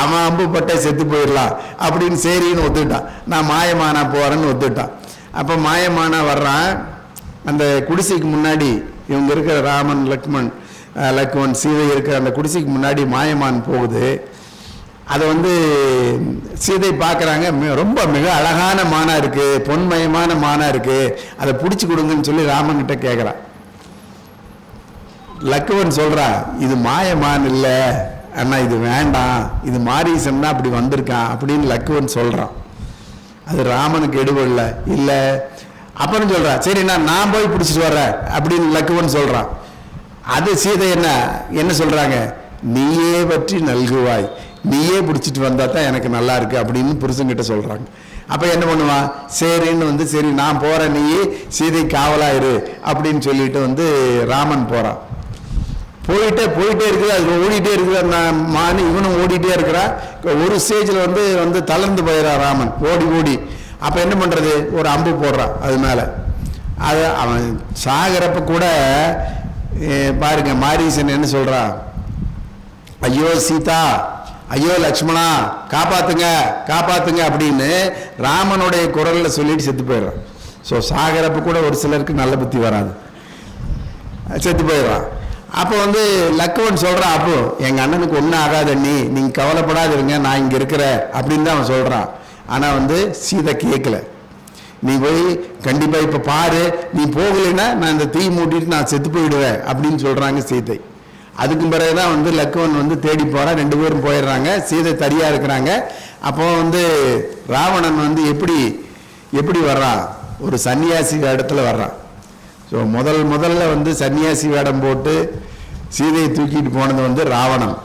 அவன் அம்பு பட்டே செத்து போயிடலாம் அப்படின்னு சரின்னு ஒத்துக்கிட்டான். நான் மாயமானா போகிறேன்னு ஒத்துக்கிட்டான். அப்போ மாயமானா வர்றான். அந்த குடிசைக்கு முன்னாடி இவங்க இருக்கிற ராமன் லக்ஷ்மண் சீதை இருக்கிற அந்த குடிசைக்கு முன்னாடி மாயமான் போகுது. அதை வந்து சீதை பார்க்குறாங்க, ரொம்ப மிக அழகான மானா இருக்குது, பொன்மயமான மானா இருக்குது, அதை பிடிச்சி கொடுங்கன்னு சொல்லி ராமன்கிட்ட கேட்குறான். லக்குவன் சொல்கிறா, இது மாயமான் இல்லை அண்ணா, இது வேண்டாம், இது மாரீசன் தான் அப்படி வந்திருக்கான் அப்படின்னு லக்குவன் சொல்கிறான். அது ராமனுக்கு எடுபடல. இல்லை அப்புறம் சொல்கிறா, சரி நான் போய் பிடிச்சிட்டு வர்றேன் அப்படின்னு லக்குவன் சொல்கிறான். அது சீதை என்ன சொல்கிறாங்க, நீயே பற்றி நல்குவாய், நீயே பிடிச்சிட்டு வந்தா தான் எனக்கு நல்லா இருக்கு அப்படின்னு புருஷன்கிட்ட சொல்கிறாங்க. அப்போ என்ன பண்ணுவான், சரின்னு வந்து சரி நான் போகிறேன், நீயே சீதை காவலாயிரு அப்படின்னு சொல்லிட்டு வந்து ராமன் போகிறான். போயிட்டே இருக்குது, அது ஓடிட்டே இருக்குது, அந்த மானு இவனும் ஓடிட்டே இருக்கிறா. ஒரு ஸ்டேஜில் வந்து தளர்ந்து போயிடறான் ராமன் ஓடி. அப்போ என்ன பண்ணுறது, ஒரு அம்பு போடுறான் அது மேலே. அது அவன் சாகிறப்ப கூட பாருங்க, மாரீசன் என்ன சொல்கிறான், ஐயோ சீதா, ஐயோ லக்ஷ்மணா, காப்பாத்துங்க அப்படின்னு ராமனுடைய குரலில் சொல்லிட்டு செத்து போயிடுறான். ஸோ சாகிறப்ப கூட ஒரு சிலருக்கு நல்ல புத்தி வராது, செத்து போயிடுறான். அப்போ வந்து லக்குவன் சொல்கிறான், அப்போ எங்கள் அண்ணனுக்கு ஒன்றும் ஆகாது அண்ணி, நீங்கள் கவலைப்படாதிருங்க, நான் இங்கே இருக்கிறேன் அப்படின்னு தான் அவன் சொல்கிறான். ஆனால் வந்து சீதை கேட்கல. நீ போய் கண்டிப்பாக இப்போ பாரு, நீ போகலைன்னா நான் இந்த தீ மூட்டிட்டு நான் செத்து போயிடுவேன் அப்படின்னு சொல்கிறாங்க சீதை. அதுக்கு பிறகுதான் வந்து லக்குவன் வந்து தேடி போகிறான், 2 பேரும் போயிடுறாங்க, சீதை தனியாக இருக்கிறாங்க. அப்போ வந்து ராவணன் வந்து எப்படி வர்றான், ஒரு சன்னியாசி இடத்துல வர்றான். ஸோ முதல்ல வந்து சன்னியாசி வேடம் போட்டு சீதையை தூக்கிட்டு போனது வந்து ராவணன்.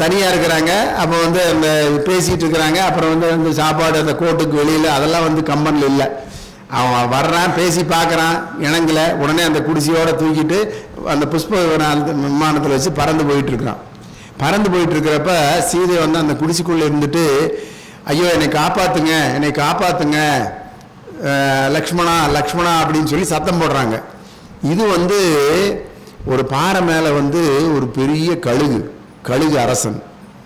தனியாக இருக்கிறாங்க. அப்போ வந்து அந்த பேசிகிட்டு இருக்கிறாங்க. அப்புறம் வந்து அந்த சாப்பாடு அந்த கோட்டுக்கு வெளியில் அதெல்லாம் வந்து கம்பனில் இல்லை. அவன் வர்றான், பேசி பார்க்குறான், இணங்கலை. உடனே அந்த குடிசையோடு தூக்கிட்டு அந்த புஷ்ப விமானத்தில் வச்சு பறந்து போயிட்டுருக்கான். பறந்து போயிட்டுருக்கிறப்ப சீதை வந்து அந்த குடிசைக்குள்ளே இருந்துட்டு, ஐயோ என்னை காப்பாற்றுங்க லக்ஷ்மணா அப்படின்னு சொல்லி சத்தம் போடுறாங்க. இது வந்து ஒரு பாறை மேலே வந்து ஒரு பெரிய கழுகு அரசன்,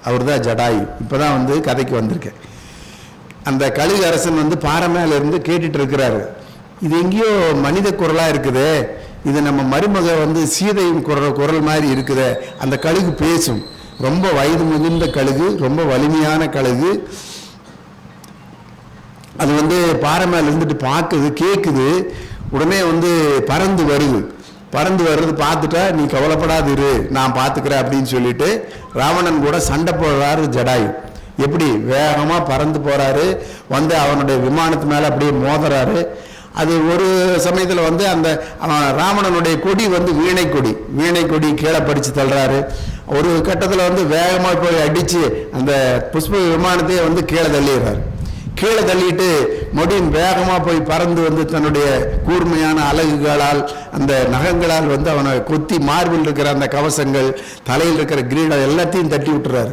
அவர் தான் ஜடாயு. இப்போ தான் வந்து கதைக்கு வந்திருக்கேன். அந்த கழுகு அரசன் வந்து பாறை மேலே இருந்து கேட்டுட்டு இருக்கிறாரு. இது எங்கேயோ மனித குரலாக இருக்குது, இது நம்ம மருமக வந்து சீதையின் குரல் மாதிரி இருக்குது. அந்த கழுகு பேசும், ரொம்ப வயது முதிர்ந்த கழுகு, ரொம்ப வலிமையான கழுகு. அது வந்து பாறை மேலே இருந்துட்டு பார்க்குது, கேட்குது. உடனே வந்து பறந்து வர்றது பார்த்துட்டா, நீ கவலைப்படாது இரு, நான் பார்த்துக்கிறேன் அப்படின்னு சொல்லிட்டு ராவணன் கூட சண்டை போடுறாரு ஜடாயு. எப்படி வேகமாக பறந்து போகிறாரு, வந்து அவனுடைய விமானத்து மேலே அப்படியே மோதுறாரு. அது ஒரு சமயத்தில் வந்து அந்த ராவணனுடைய கொடி வந்து வீணை கொடி கீழே படித்து தள்ளுறாரு. ஒரு கட்டத்தில் வந்து வேகமாக போய் அடித்து அந்த புஷ்ப விமானத்தையே வந்து கீழே தள்ளிடுறாரு. கீழே தள்ளிட்டு மறுபடியும் வேகமாக போய் பறந்து வந்து தன்னுடைய கூர்மையான அலகுகளால் அந்த நகங்களால் வந்து அவனை கொத்தி மார்பில் இருக்கிற அந்த கவசங்கள், தலையில் இருக்கிற கிரீடம் எல்லாத்தையும் தட்டி விட்டுறாரு.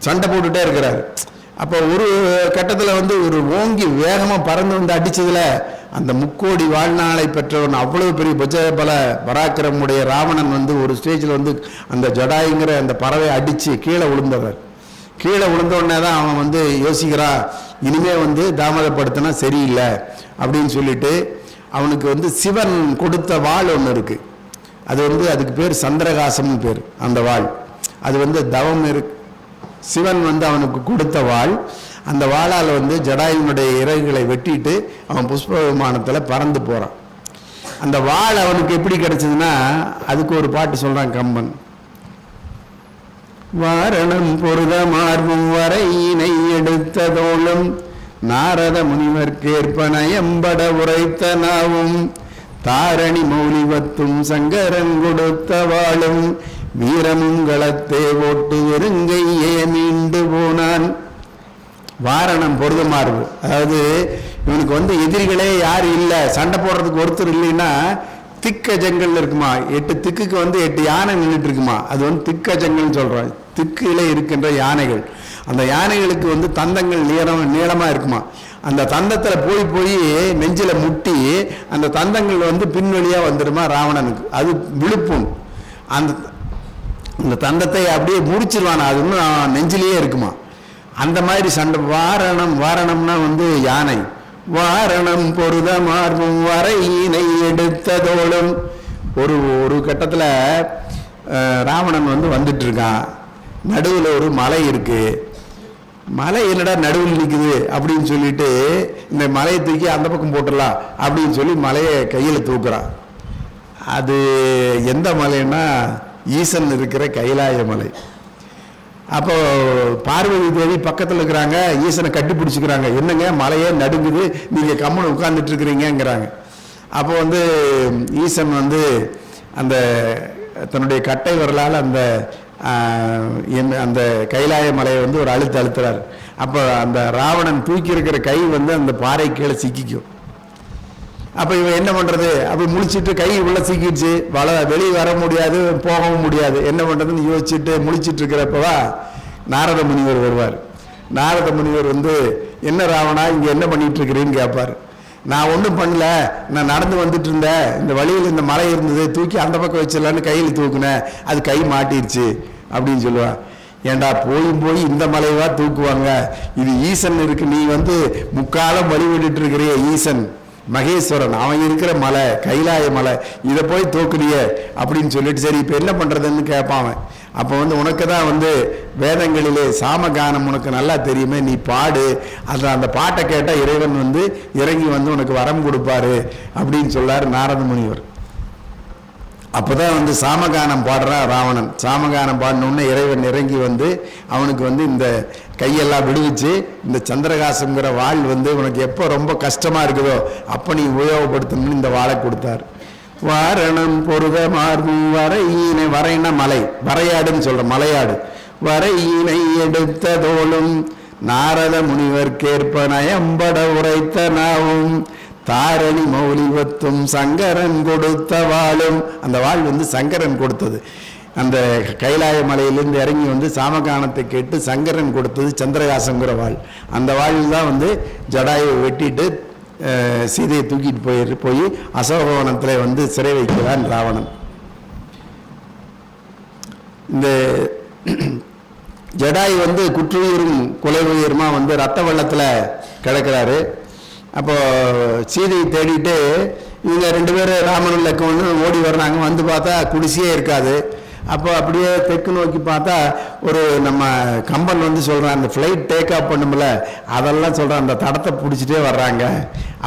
சண்டை போட்டுட்டே இருக்கிறாரு. அப்போ ஒரு கட்டத்தில் வந்து ஒரு ஓங்கி வேகமாக பறந்து வந்து அடித்ததில் அந்த 3 கோடி வாழ்நாளை பெற்றவன், அவ்வளவு பெரிய பல பராக்கிரமுடைய ராவணன் வந்து ஒரு ஸ்டேஜில் வந்து அந்த ஜடாயுங்கிற அந்த பறவை அடித்து கீழே விழுந்தவர். கீழே விழுந்தோடனே தான் அவன் வந்து யோசிக்கிறான், இனிமே வந்து தாமதப்படுத்தினா சரியில்லை அப்படின்னு சொல்லிட்டு அவனுக்கு வந்து சிவன் கொடுத்த வாள் ஒன்று இருக்குது. அது வந்து அதுக்கு பேர் சந்திரகாசம்னு பேர். அந்த வாள் அது வந்து தவம் சிவன் வந்து அவனுக்கு கொடுத்த வாள். அந்த வாளால் வந்து ஜடாயுனுடைய இறகுகளை வெட்டிட்டு அவன் புஷ்ப விமானத்தில் பறந்து போகிறான். அந்த வாள் அவனுக்கு எப்படி கிடைச்சதுன்னா, அதுக்கு ஒரு பாட்டு சொல்கிறான் கம்பன். வாரணம் பொருத மார்பும் வரையினை எடுத்ததோளும் நாரத முனிவர்க்கேற்பனயம்பட உரைத்த நாவும் தாரணி மௌலிவத்தும் சங்கரன் கொடுத்த வாளும் வீரமும் களத்தே ஓட்டு வெறுங்கையே மீண்டு போனான். வாரணம் பொருத மார்பு, அதாவது இவனுக்கு வந்து எதிரிகளே யாரும் இல்லை, சண்டை போடுறதுக்கு ஒருத்தர் இல்லைன்னா திக்கஜங்கல் இருக்குமா, 8 திக்குக்கு வந்து 8 யானை நின்றுட்டு இருக்குமா, அது வந்து திக்கஜங்கல்னு சொல்கிறோம். திக்கிலே இருக்கின்ற யானைகள், அந்த யானைகளுக்கு வந்து தந்தங்கள் நீளமாக இருக்குமா. அந்த தந்தத்தில் போய் நெஞ்சில் முட்டி அந்த தந்தங்கள் வந்து பின்வழியாக வந்துடுமா ராவணனுக்கு. அது விழுப்பும். அந்த தந்தத்தை அப்படியே முடிச்சிருவானா, அது இன்னும் நெஞ்சிலேயே இருக்குமா. அந்த மாதிரி சண்டை. வாரணம்னா வந்து யானை. வாரணம் பொருத மார்பும் வரையினை எடுத்ததோளும். ஒரு கட்டத்தில் ராவணன் வந்து வந்துட்டு இருக்கான். நடுவில் ஒரு மலை இருக்கு. மலை என்னடா நடுவில் நிற்குது அப்படின்னு சொல்லிட்டு இந்த மலையை தூக்கி அந்த பக்கம் போட்டுடலாம் அப்படின்னு சொல்லி மலையை கையில் தூக்குறான். அது எந்த மலைன்னா ஈசன் இருக்கிற கைலாய மலை. அப்போ பார்வதி தேவி பக்கத்தில் இருக்கிறாங்க, ஈசனை கட்டி பிடிச்சிக்கிறாங்க. என்னங்க மலையே நடுங்குது, நீங்கள் கம்முன்னு உட்கார்ந்துட்டு இருக்கிறீங்கிறாங்க. அப்போ வந்து ஈசன் வந்து அந்த தன்னுடைய கட்டை விரலால் அந்த அந்த கைலாய மலையை வந்து ஒரு அழுத்துறார். அப்போ அந்த ராவணன் தூக்கி இருக்கிற கை வந்து அந்த பாறை கீழே சிக்கிக்கும். அப்போ இவன் என்ன பண்ணுறது, அப்படி முழிச்சிட்டு கை உள்ள சிக்கிடுச்சு, வெளியே வர முடியாது, போகவும் முடியாது, என்ன பண்ணுறதுன்னு யோசிச்சுட்டு முழிச்சிட்டு இருக்கிறப்பவா நாரத முனிவர் வருவார். நாரத முனிவர் வந்து என்ன ராவணா இங்கே என்ன பண்ணிட்டு இருக்கிறீன்னு கேட்பார். நான் ஒன்றும் பண்ணல, நான் நடந்து வந்துட்டு இருந்தேன், இந்த வழியில் இந்த மலை இருந்தது, தூக்கி அந்த பக்கம் வச்சிடலான்னு கையில் தூக்குனேன், அது கை மாட்டிருச்சு அப்படின்னு சொல்லுவான். ஏண்டா போய் இந்த மலைவா தூக்குவாங்க, இது ஈசன் இருக்கு, நீ வந்து முக்காலம் வழிவிட்டு இருக்கிறிய ஈசன் மகேஸ்வரன், அவன் இருக்கிற மலை கைலாய மலை, இதை போய் தூக்குறிய அப்படின்னு சொல்லிட்டு சரி இப்போ என்ன பண்ணுறதுன்னு கேட்பான். அப்போ வந்து உனக்கு தான் வந்து வேதங்களிலே சாமகானம் உனக்கு நல்லா தெரியுமே, நீ பாடு, அந்த பாட்டை கேட்டால் இறைவன் வந்து இறங்கி வந்து உனக்கு வரம் கொடுப்பாரு அப்படின்னு சொல்லார் நாரத முனிவர். அப்போதான் வந்து சாமகானம் பாடுறான் ராவணன். சாமகானம் பாடினோடனே இறைவன் இறங்கி வந்து அவனுக்கு வந்து இந்த கையெல்லாம் விடுவிச்சு இந்த சந்திரகாசங்கிற வாள் வந்து உனக்கு எப்போ ரொம்ப கஷ்டமா இருக்குதோ அப்போ நீ உபயோகப்படுத்தணும்னு இந்த வாளை கொடுத்தார். வாரணம் பொருத மார்பும் வரையினை, வரைனா மலை, வரையாடுன்னு சொல்ற மலையாடு, வரையினை எடுத்த தோளும் நாரத முனிவர் கேற்ப நயம்பட உரைத்த நாவும் தாரணி மௌலிவத்தும் சங்கரன் கொடுத்த வாளும். அந்த வாள் வந்து சங்கரன் கொடுத்தது. அந்த கைலாய மலையிலிருந்து இறங்கி வந்து சாமகானத்தை கேட்டு சங்கரன் கொடுத்தது சந்திரகாசங்கிற வாள். அந்த வாளில் தான் வந்து ஜடாயை வெட்டிட்டு சீதையை தூக்கிட்டு போய் அசோகவனத்தில் வந்து சிறை வைக்கிறான் ராவணன். இந்த ஜடாய் வந்து குற்றுயிரும் கொலை உயிருமா வந்து ரத்த வெள்ளத்தில் கிடக்கிறாரு. அப்போ சீதையை தேடிட்டு இவங்க 2 பேரும் ராமன் லக்ஷ்மணன் ஓடி வர்றாங்க. வந்து பார்த்தா குடிசையே இருக்காது. அப்போ அப்படியே தெற்கு நோக்கி பார்த்தா ஒரு நம்ம கம்பன் வந்து சொல்கிறான், அந்த ஃப்ளைட் டேக் ஆஃப் பண்ணும்ல அதெல்லாம் சொல்கிறான், அந்த தடத்தை பிடிச்சிட்டே வர்றாங்க.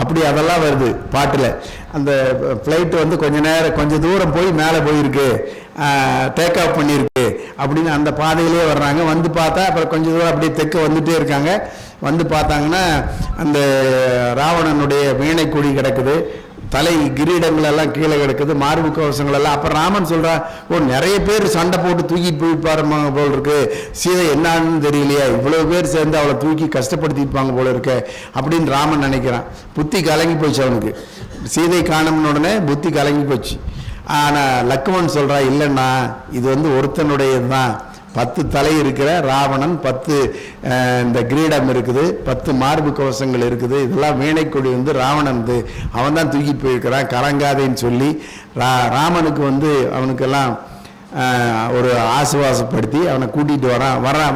அப்படி அதெல்லாம் வருது பாட்டில். அந்த ஃப்ளைட்டு வந்து கொஞ்சம் தூரம் போய் மேலே போயிருக்கு, டேக் ஆஃப் பண்ணியிருக்கு அப்படின்னு அந்த பாதையிலே வர்றாங்க. வந்து பார்த்தா அப்புறம் கொஞ்சம் தூரம் அப்படியே தெற்க வந்துகிட்டே இருக்காங்க. வந்து பார்த்தாங்கன்னா அந்த ராவணனுடைய வீணை கொடி கிடக்குது, தலை கிரீடங்கள் எல்லாம் கீழே கிடக்குது, மார்பு கவசங்கள் எல்லாம். அப்போ ராமன் சொல்றா, நிறைய பேர் சண்டை போட்டு தூக்கிட்டு போயிருப்பாருமாங்க போல் இருக்கு, சீதை என்னான்னு தெரியலையா, இவ்வளவு பேர் சேர்ந்து அவளை தூக்கி கஷ்டப்படுத்திருப்பாங்க போல இருக்கு அப்படின்னு ராமன் நினைக்கிறான். புத்தி கலங்கி போச்சு அவனுக்கு. சீதை காணம்னு உடனே புத்தி கலங்கி போச்சு. ஆனால் லக்ஷ்மணன் சொல்றா, இல்லைன்னா இது வந்து ஒருத்தனுடையது தான், 10 தலை இருக்கிற ராவணன், 10 இந்த கிரீடம் இருக்குது, 10 மார்பு கவசங்கள் இருக்குது, இதெல்லாம் வீணைக்கொடி வந்து ராவணன் அவன் தான் தூக்கிட்டு போயிருக்கிறான், கலங்காதேன்னு சொல்லி ராமனுக்கு வந்து அவனுக்கெல்லாம் ஒரு ஆசுவாசப்படுத்தி அவனை கூட்டிகிட்டு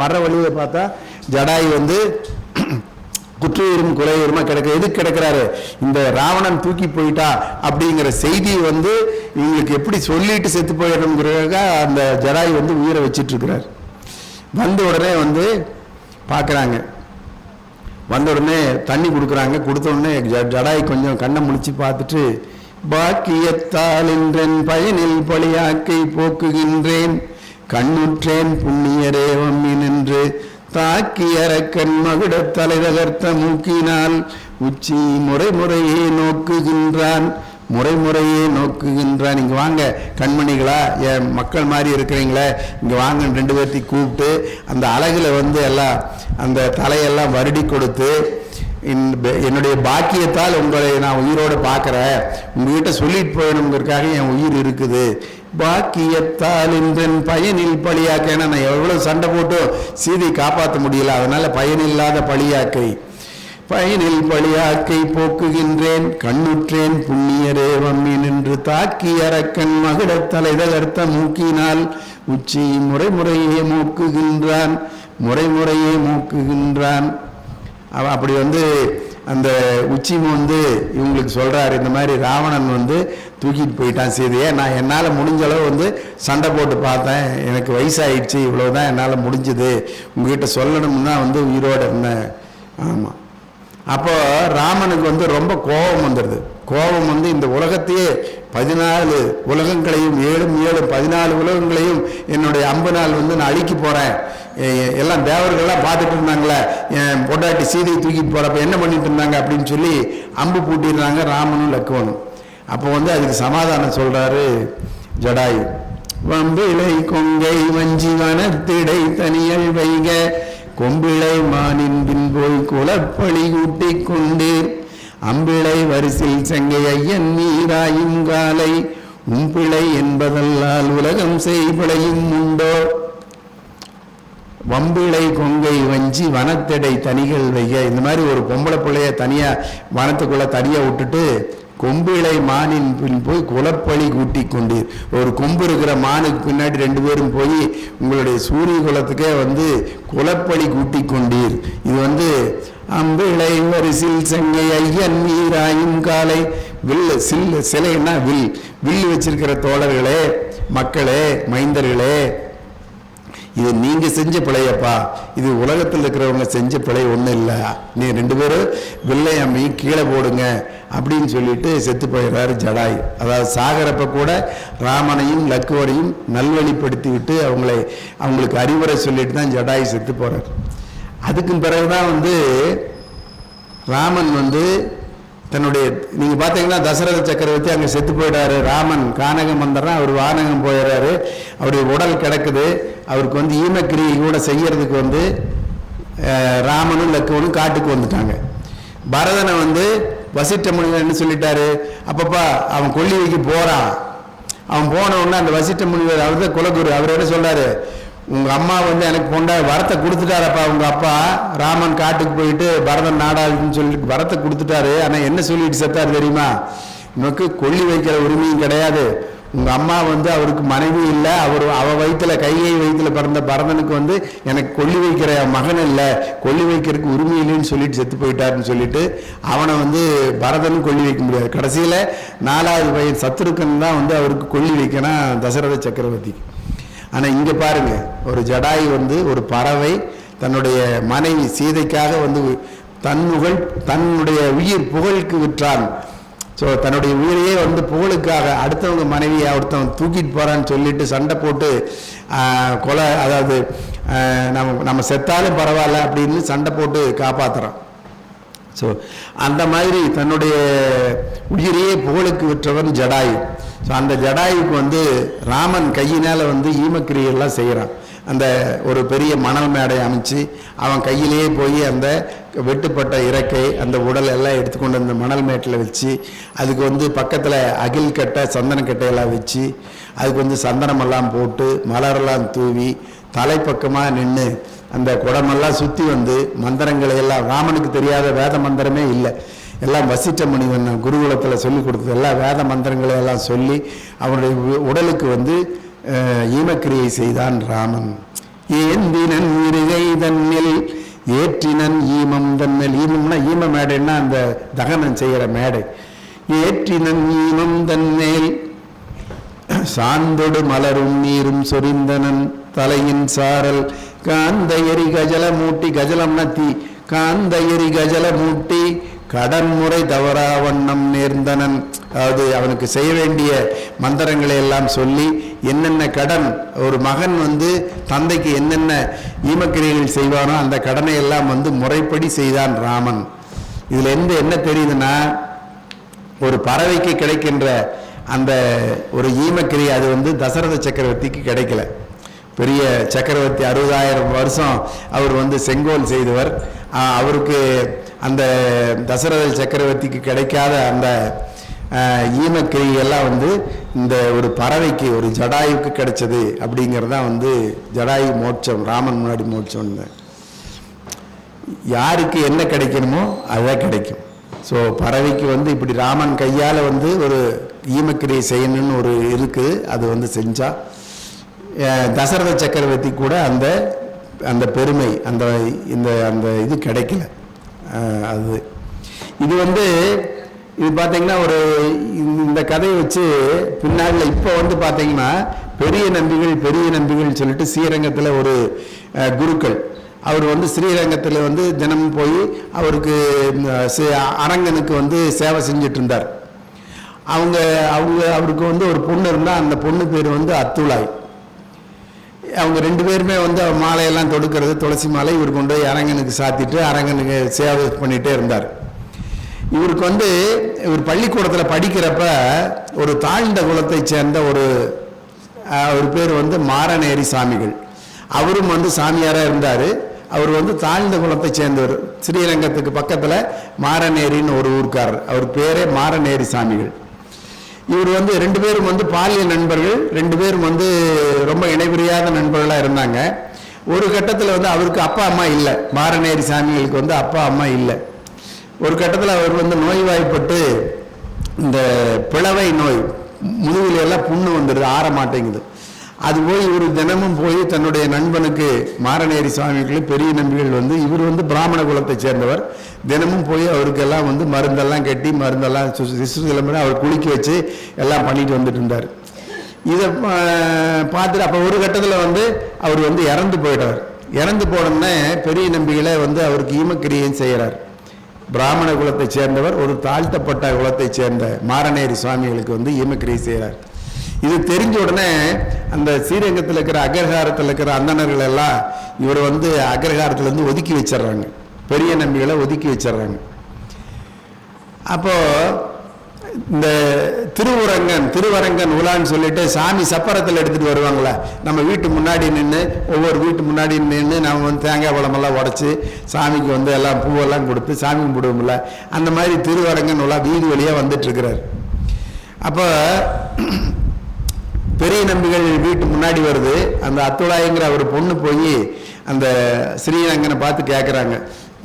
வர்ற வழியை பார்த்தா ஜடாய் வந்து குற்றுயிரும் குறையுமா எதுக்கு கிடக்கிறாரு, இந்த ராவணன் தூக்கி போயிட்டா அப்படிங்கிற செய்தி வந்து இவங்களுக்கு எப்படி சொல்லிட்டு செத்து போயிடணுங்கிறதுக்காக அந்த ஜடாய் வந்து உயிரை வச்சிட்டு இருக்கிறார். வந்த உடனே வந்து பார்க்குறாங்க, வந்த உடனே தண்ணி கொடுக்குறாங்க. கொடுத்த உடனே ஜடாய் கொஞ்சம் கண்ணை முடிச்சு பார்த்துட்டு, பாக்கியத்தால் என்றன் பயனில் பழியாக்கை போக்குகின்றேன், கண்ணுற்றேன் புண்ணியரேவம் என்று தாக்கியரக்கன் மகுட தலைதகர்த்த மூக்கினால் உச்சி முறைமுறையே நோக்குகின்றான், முறைமுறையே நோக்குகின்றான். இங்கே வாங்க கண்மணிகளா, என் மக்கள் மாதிரி இருக்கிறீங்களே, இங்கே வாங்க 2 பேர்த்தையும் கூப்பிட்டு அந்த அழகில் வந்து எல்லாம் அந்த தலையெல்லாம் வருடி கொடுத்து, என்னுடைய பாக்கியத்தால் உங்களை நான் உயிரோடு பார்க்குறேன், உங்ககிட்ட சொல்லிட்டு போயணுங்கிறதுக்காக என் உயிர் இருக்குது, பாக்கியத்தால் என்றன் பயனில் பழியாக்கை. ஏன்னா நான் எவ்வளோ சண்டை போட்டு சீதை காப்பாற்ற முடியல, அதனால பயனில்லாத பழியாக்கை, பயனில் பழியாக்கை போக்குகின்றேன், கண்ணுற்றேன் புண்ணியரேவம் என்று தாக்கி அரக்கன் மகுட தலைதகர்த்த மூக்கினால் உச்சி முறைமுறையே மூக்குகின்றான், முறைமுறையே மூக்குகின்றான். அப்படி வந்து அந்த உச்சிமு வந்து இவங்களுக்கு சொல்கிறாரு, இந்த மாதிரி ராவணன் வந்து தூக்கிட்டு போயிட்டான் சீதையை. நான் என்னால் முடிஞ்ச அளவு வந்து சண்டை போட்டு பார்த்தேன், எனக்கு வயசாகிடுச்சு, இவ்வளோதான் என்னால் முடிஞ்சது, உங்ககிட்ட சொல்லணும்னா வந்து உயிரோடு இருந்தேன். ஆமாம். அப்போ ராமனுக்கு வந்து ரொம்ப கோபம் வந்துடுது. கோபம் வந்து இந்த உலகத்தையே 14 உலகங்களையும் 7 14 உலகங்களையும் என்னுடைய அம்புனால் வந்து நான் அழிக்க போகிறேன். எல்லாம் தேவர்கள்லாம் பார்த்துட்டு இருந்தாங்களே, என் பொண்டாட்டி சீதையை தூக்கிட்டு போகிறப்ப என்ன பண்ணிட்டு இருந்தாங்க அப்படின்னு சொல்லி அம்பு பூட்டிடுறாங்க ராமனும் லக்குவனும். அப்போ வந்து அதுக்கு சமாதானம் சொல்கிறாரு ஜடாயு. வம்பிளை கொங்கை வஞ்சி வனத்திடை தனியல் வைக கொம்பிளை மானின் பின்போய் குலப்பழி கூட்டி கொண்டீர் அம்பிளை வரிசில் செங்கை ஐயன் நீராயும் காலை உம்பிளை என்பதல்லால் உலகம் செய்பிளையும் உண்டோ. வம்பிளை கொங்கை வஞ்சி வனத்தடை தனிகள் வைக, இந்த மாதிரி ஒரு பொம்பளை பிள்ளைய தனியாக வனத்துக்குள்ளே தனியாக விட்டுட்டு கொம்பிளை மானின் பின் போய் குலப்பழி கூட்டி கொண்டீர். ஒரு கொம்பு இருக்கிற மானுக்கு பின்னாடி 2 பேரும் போய் உங்களுடைய சூரிய குலத்துக்கே வந்து குலப்பழி கூட்டி கொண்டீர். இது வந்து அம்பிளை வரிசில் செங்கை ஐயன் நீராயும் காலை வில் சிலைன்னா வில் வச்சிருக்கிற தோழர்களே, மக்களே, மைந்தர்களே, இது நீங்க செஞ்ச பிழையப்பா, இது உலகத்தில் இருக்கிறவங்க செஞ்ச பிழை ஒன்றும் இல்லை, நீ 2 பேரும் வில்லை அம்மி கீழே போடுங்க அப்படின்னு சொல்லிட்டு செத்து போயிடுறாரு ஜடாயு. அதாவது சாகரப்ப கூட ராமனையும் லக்குவனையும் நல்வழிப்படுத்தி விட்டு அவங்களுக்கு அறிவுரை சொல்லிட்டு தான் ஜடாயு செத்து போறார். அதுக்கு பிறகுதான் வந்து ராமன் வந்து தன்னுடைய, நீங்க பாத்தீங்கன்னா தசரத சக்கரவர்த்தி அங்க செத்து போயிடாரு. ராமன் கானகம் வந்துடுறான், அவர் வானகம் போயிடுறாரு, அவருடைய உடல் கிடக்குது. அவருக்கு வந்து ஈமக்கிரியை கூட செய்யறதுக்கு வந்து ராமனும் லக்குவனும் காட்டுக்கு வந்துட்டாங்க. பரதனை வந்து வசிட்ட முனிவர் என்ன சொல்லிட்டாரு, அப்பப்பா அவன் கொல்லி வைக்க போறான். அவன் போன உடனே அந்த வசிட்ட முனிவர், அவர் தான் குலகுரு, அவர் என்ன சொல்றாரு, உங்க அம்மா வந்து எனக்கு வரத்தை கொடுத்துட்டாரப்பா. உங்க அப்பா ராமன் காட்டுக்கு போயிட்டு பரதன் நாடாளுன்னு சொல்லிட்டு வரத்தை கொடுத்துட்டாரு. ஆனா என்ன சொல்லிட்டு செத்தாரு தெரியுமா, உனக்கு கொல்லி வைக்கிற உரிமையும் கிடையாது, உங்க அம்மா வந்து அவருக்கு மனைவி இல்லை, அவ வயிற்றுல கையை வயிற்றுல பிறந்த பரதனுக்கு வந்து எனக்கு கொல்லி வைக்கிற மகன் இல்லை, கொல்லி வைக்கிறதுக்கு உரிமை இல்லைன்னு சொல்லிட்டு செத்து போயிட்டாருன்னு சொல்லிட்டு அவனை வந்து பரதனும் கொல்லி வைக்க முடியாது. கடைசியில 4வது பையன் சத்ருக்கன் தான் வந்து அவருக்கு கொல்லி வைக்கணும் தசரத சக்கரவர்த்திக்கு. ஆனா இங்க பாருங்க, ஒரு ஜடாயு வந்து ஒரு பறவை தன்னுடைய மனைவி சீதைக்காக வந்து தன்னுடைய உயிர் புகழுக்கு விற்றான். ஸோ தன்னுடைய உயிரையே வந்து புகழுக்காக அடுத்தவங்க மனைவியை ஒருத்தவன் தூக்கிட்டு போறான்னு சொல்லிட்டு சண்டை போட்டு கொலை, அதாவது நம்ம செத்தாலும் பரவாயில்ல அப்படின்னு சண்டை போட்டு காப்பாத்துறான். ஸோ அந்த மாதிரி தன்னுடைய உயிரையே புகழுக்கு விற்றவன் ஜடாயு. ஸோ அந்த ஜடாயுக்கு வந்து ராமன் கையினால் வந்து ஈமக்கிரியெல்லாம் செய்கிறான். அந்த ஒரு பெரிய மணல் மேடை அமைச்சு அவன் கையிலேயே போய் அந்த வெட்டுப்பட்ட இறக்கை அந்த உடல் எல்லாம் எடுத்துக்கொண்டு அந்த மணல் மேட்டில் வச்சு அதுக்கு வந்து பக்கத்தில் அகில் கட்டை சந்தன கட்டையெல்லாம் வச்சு அதுக்கு வந்து சந்தனமெல்லாம் போட்டு மலரெல்லாம் தூவி தலைப்பக்கமாக நின்று அந்த குடமெல்லாம் சுற்றி வந்து மந்திரங்களை எல்லாம், ராமனுக்கு தெரியாத வேத மந்திரமே இல்லை, எல்லாம் வசிட்ட முனிவன் குருகுலத்தில் சொல்லி கொடுத்தது எல்லாம் வேத மந்திரங்களை எல்லாம் சொல்லி அவனுடைய உடலுக்கு வந்து ஈமக்கிரியை செய்தான் ராமன். ஏந்தினன் இருகை தன்னில் ஏற்றினன் ஈமம் தன்னில், ஈமம்னா ஈம மேடைன்னா அந்த தகனம் செய்கிற மேடை. ஏற்றினன் ஈமம் தன்மேல் சாந்தொடு மலரும் நீரும் சொரிந்தனன் தலையின் சாரல் காந்த எரி கஜல மூட்டி, கஜலம்னா தீ, காந்த எரி கஜல மூட்டி கடன்முறை தவறா வண்ணம் நேர்ந்தனன். அதாவது அவனுக்கு செய்ய வேண்டிய மந்திரங்களை எல்லாம் சொல்லி என்னென்ன கடன் ஒரு மகன் வந்து தந்தைக்கு என்னென்ன ஈமக்கிரியைகள் செய்வானோ அந்த கடனை எல்லாம் வந்து முறைப்படி செய்தான் ராமன். இதுல இருந்து என்ன தெரியுதுன்னா, ஒரு பறவைக்கு கிடைக்கின்ற அந்த ஒரு ஈமக்கிரியை அது வந்து தசரத சக்கரவர்த்திக்கு கிடைக்கல. பெரிய சக்கரவர்த்தி 60,000 வருஷம் அவர் வந்து செங்கோல் செய்தவர். அவருக்கு அந்த தசரத சக்கரவர்த்திக்கு கிடைக்காத அந்த ஈமக்கிரியெல்லாம் வந்து இந்த ஒரு பறவைக்கு ஒரு ஜடாயுக்கு கிடைச்சது அப்படிங்கிறதான் வந்து ஜடாயு மோட்சம், ராமன் முன்னாடி மோட்சம். யாருக்கு என்ன கிடைக்கணுமோ அதுதான் கிடைக்கும். ஸோ பறவைக்கு வந்து இப்படி ராமன் கையால் வந்து ஒரு ஈமக்கிரியை செய்யணும்னு ஒரு இருக்குது, அது வந்து செஞ்சா தசரத சக்கரவர்த்தி கூட அந்த அந்த பெருமை அந்த இது கிடைக்கல. அது இது இது பார்த்தீங்கன்னா ஒரு இந்த கதையை வச்சு பின்னாடில் இப்போ பார்த்தீங்கன்னா பெரிய நம்பிகள் சொல்லிட்டு ஸ்ரீரங்கத்தில் ஒரு குருக்கள் அவர் ஸ்ரீரங்கத்தில் தினமும் போய் அவருக்கு அரங்கனுக்கு சேவை செஞ்சுட்டு இருந்தார். அவருக்கு ஒரு பொண்ணு இருந்தால் அந்த பொண்ணு பேர் அத்துளாய். அவங்க 2 பேருமே மாலையெல்லாம் தொடுக்கிறது, துளசி மாலை இவர் கொண்டு போய் அரங்கனுக்கு சாத்திட்டு அரங்கனுக்கு சேவை பண்ணிகிட்டே இருந்தார். இவருக்கு இவர் பள்ளிக்கூடத்தில் படிக்கிறப்ப ஒரு தாழ்ந்த குலத்தை சேர்ந்த ஒரு பேர் மாரநேரி சாமிகள். அவரும் சாமியாராக இருந்தார். அவர் தாழ்ந்த குலத்தை சேர்ந்தவர். ஸ்ரீரங்கத்துக்கு பக்கத்தில் மாரநேரின்னு ஒரு ஊர்க்காரர், அவர் பேரே மாரநேரி சாமிகள். இவர் 2 பேரும் பாலியல் நண்பர்கள், 2 பேரும் ரொம்ப இணைபிரியாத நண்பர்களாக இருந்தாங்க. ஒரு கட்டத்தில் அவருக்கு அப்பா அம்மா இல்லை. மாரநேரி சாமிகளுக்கு அப்பா அம்மா இல்லை. ஒரு கட்டத்தில் அவர் நோய்வாய்ப்பட்டு இந்த பிளவை நோய், முதுகிலெல்லாம் புண்ணு வந்துடுது, ஆற மாட்டேங்குது. அது போய் இவர் தினமும் போய் தன்னுடைய நண்பனுக்கு மாரநேரி சுவாமிகள் பெரிய நம்பிகள் இவர் பிராமண குலத்தை சேர்ந்தவர். தினமும் போய் அவருக்கெல்லாம் மருந்தெல்லாம் கட்டி மருந்தெல்லாம் சிசுகிழமை அவர் குளிக்க வச்சு எல்லாம் பண்ணிட்டு வந்துட்டு இருந்தார். இதை பார்த்துட்டு அப்போ ஒரு கட்டத்தில் அவர் இறந்து போயிட்டார். இறந்து போனோடனே பெரிய நம்பிகளை அவருக்கு ஈமக்கிரியை செய்கிறார். பிராமண குலத்தை சேர்ந்தவர் ஒரு தாழ்த்தப்பட்ட குலத்தை சேர்ந்த மாரநேரி சுவாமிகளுக்கு ஈமக்கிரியை செய்கிறார். இது தெரிஞ்ச உடனே அந்த ஸ்ரீரங்கத்தில் இருக்கிற அக்ரஹாரத்தில் இருக்கிற அந்தணர்கள் எல்லாம் இவர் அக்ரஹாரத்திலேருந்து ஒதுக்கி வச்சிடறாங்க, பெரிய நம்பிகளை ஒதுக்கி வச்சிடறாங்க. அப்போ இந்த திருவரங்கன் உலான்னு சொல்லிட்டு சாமி சப்பரத்தில் எடுத்துகிட்டு வருவாங்களே, நம்ம வீட்டு முன்னாடி நின்று ஒவ்வொரு வீட்டு முன்னாடி நின்று நம்ம தேங்காய் பழமெல்லாம் உடச்சி சாமிக்கு எல்லாம் பூவெல்லாம் கொடுத்து சாமி கும்பிடுவோம்ல, அந்த மாதிரி திருவரங்கன் உலா வீதி வழியாக வந்துட்டுருக்கிறார். அப்போ பெரிய நம்பிகள் வீட்டு முன்னாடி வருது. அந்த அத்துளாயங்கிற ஒரு பொண்ணு போய் அந்த ஸ்ரீரங்கனை பார்த்து கேட்குறாங்க,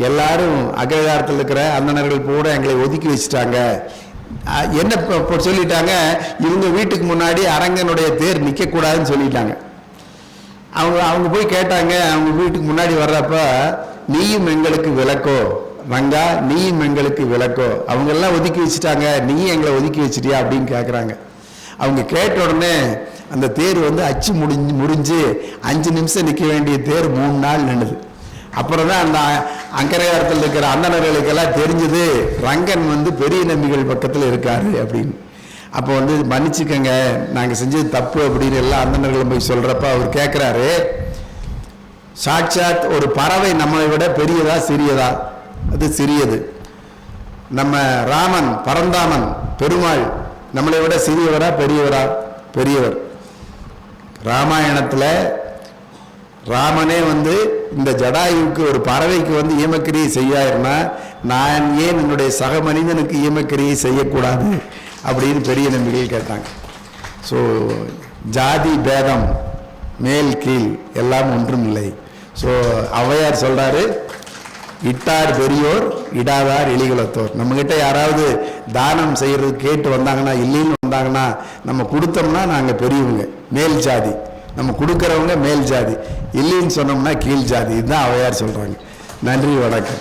எல்லாரும் அக்ரஹாரத்தில் இருக்கிற அந்தணர்கள் கூட எங்களை ஒதுக்கி வச்சுட்டாங்க, என்ன சொல்லிட்டாங்க, இவங்க வீட்டுக்கு முன்னாடி அரங்கனுடைய தேர் நிற்கக்கூடாதுன்னு சொல்லிட்டாங்க. அவங்க போய் கேட்டாங்க, அவங்க வீட்டுக்கு முன்னாடி வர்றப்ப நீயும் எங்களுக்கு விளக்கோ ரங்கா, நீயும் எங்களுக்கு விளக்கோ, அவங்கெல்லாம் ஒதுக்கி வச்சுட்டாங்க, நீயும் எங்களை ஒதுக்கி வச்சுட்டியா அப்படின்னு கேட்குறாங்க. அவங்க கேட்ட உடனே அந்த தேர் அச்சு முடிஞ்சு 5 நிமிஷம் நிற்க வேண்டிய தேர் 3 நாள் நின்றுது. அப்புறம் தான் அந்த அக்கரையாரத்தில் இருக்கிற அந்தணர்களுக்கெல்லாம் தெரிஞ்சது ரங்கன் பெரிய நம்பிகள் பக்கத்தில் இருக்காரு அப்படின்னு. அப்போ மன்னிச்சுக்கங்க, நாங்கள் செஞ்சது தப்பு அப்படின்னு எல்லா அந்தணர்களும் போய் சொல்கிறப்ப அவர் கேட்குறாரு, சாட்சாத் ஒரு பறவை நம்மளை விட பெரியதா சிறியதா? அது சிறியது. நம்ம ராமன் பரந்தாமன் பெருமாள் நம்மளை விட சிறியவரா பெரியவரா? பெரியவர். ராமாயணத்தில் ராமனே இந்த ஜடாயுவுக்கு ஒரு பறவைக்கு ஈமக்கிரியை செய்யாருன்னா நான் ஏன் என்னுடைய சக மனிதனுக்கு ஈமக்கிரியை செய்யக்கூடாது அப்படின்னு பெரிய நம்பிகள் கேட்டாங்க. ஸோ ஜாதி பேதம் மேல் கீழ் எல்லாம் ஒன்றும் இல்லை. ஸோ ஔவையார் சொல்றாரு, இட்டார் பெரியோர் இடாதார் எலிகுலத்தோர். நம்மகிட்ட யாராவது தானம் செய்யறது கேட்டு வந்தாங்கன்னா, இல்லைன்னு வந்தாங்கன்னா நம்ம கொடுத்தோம்னா நாங்கள் பெரியவங்க, மேல் ஜாதி. நம்ம கொடுக்குறவங்க மேல் ஜாதி, இல்லைன்னு சொன்னோம்னா கீழ் ஜாதி. இதுதான் ஔவையார் சொல்றாங்க. நன்றி, வணக்கம்.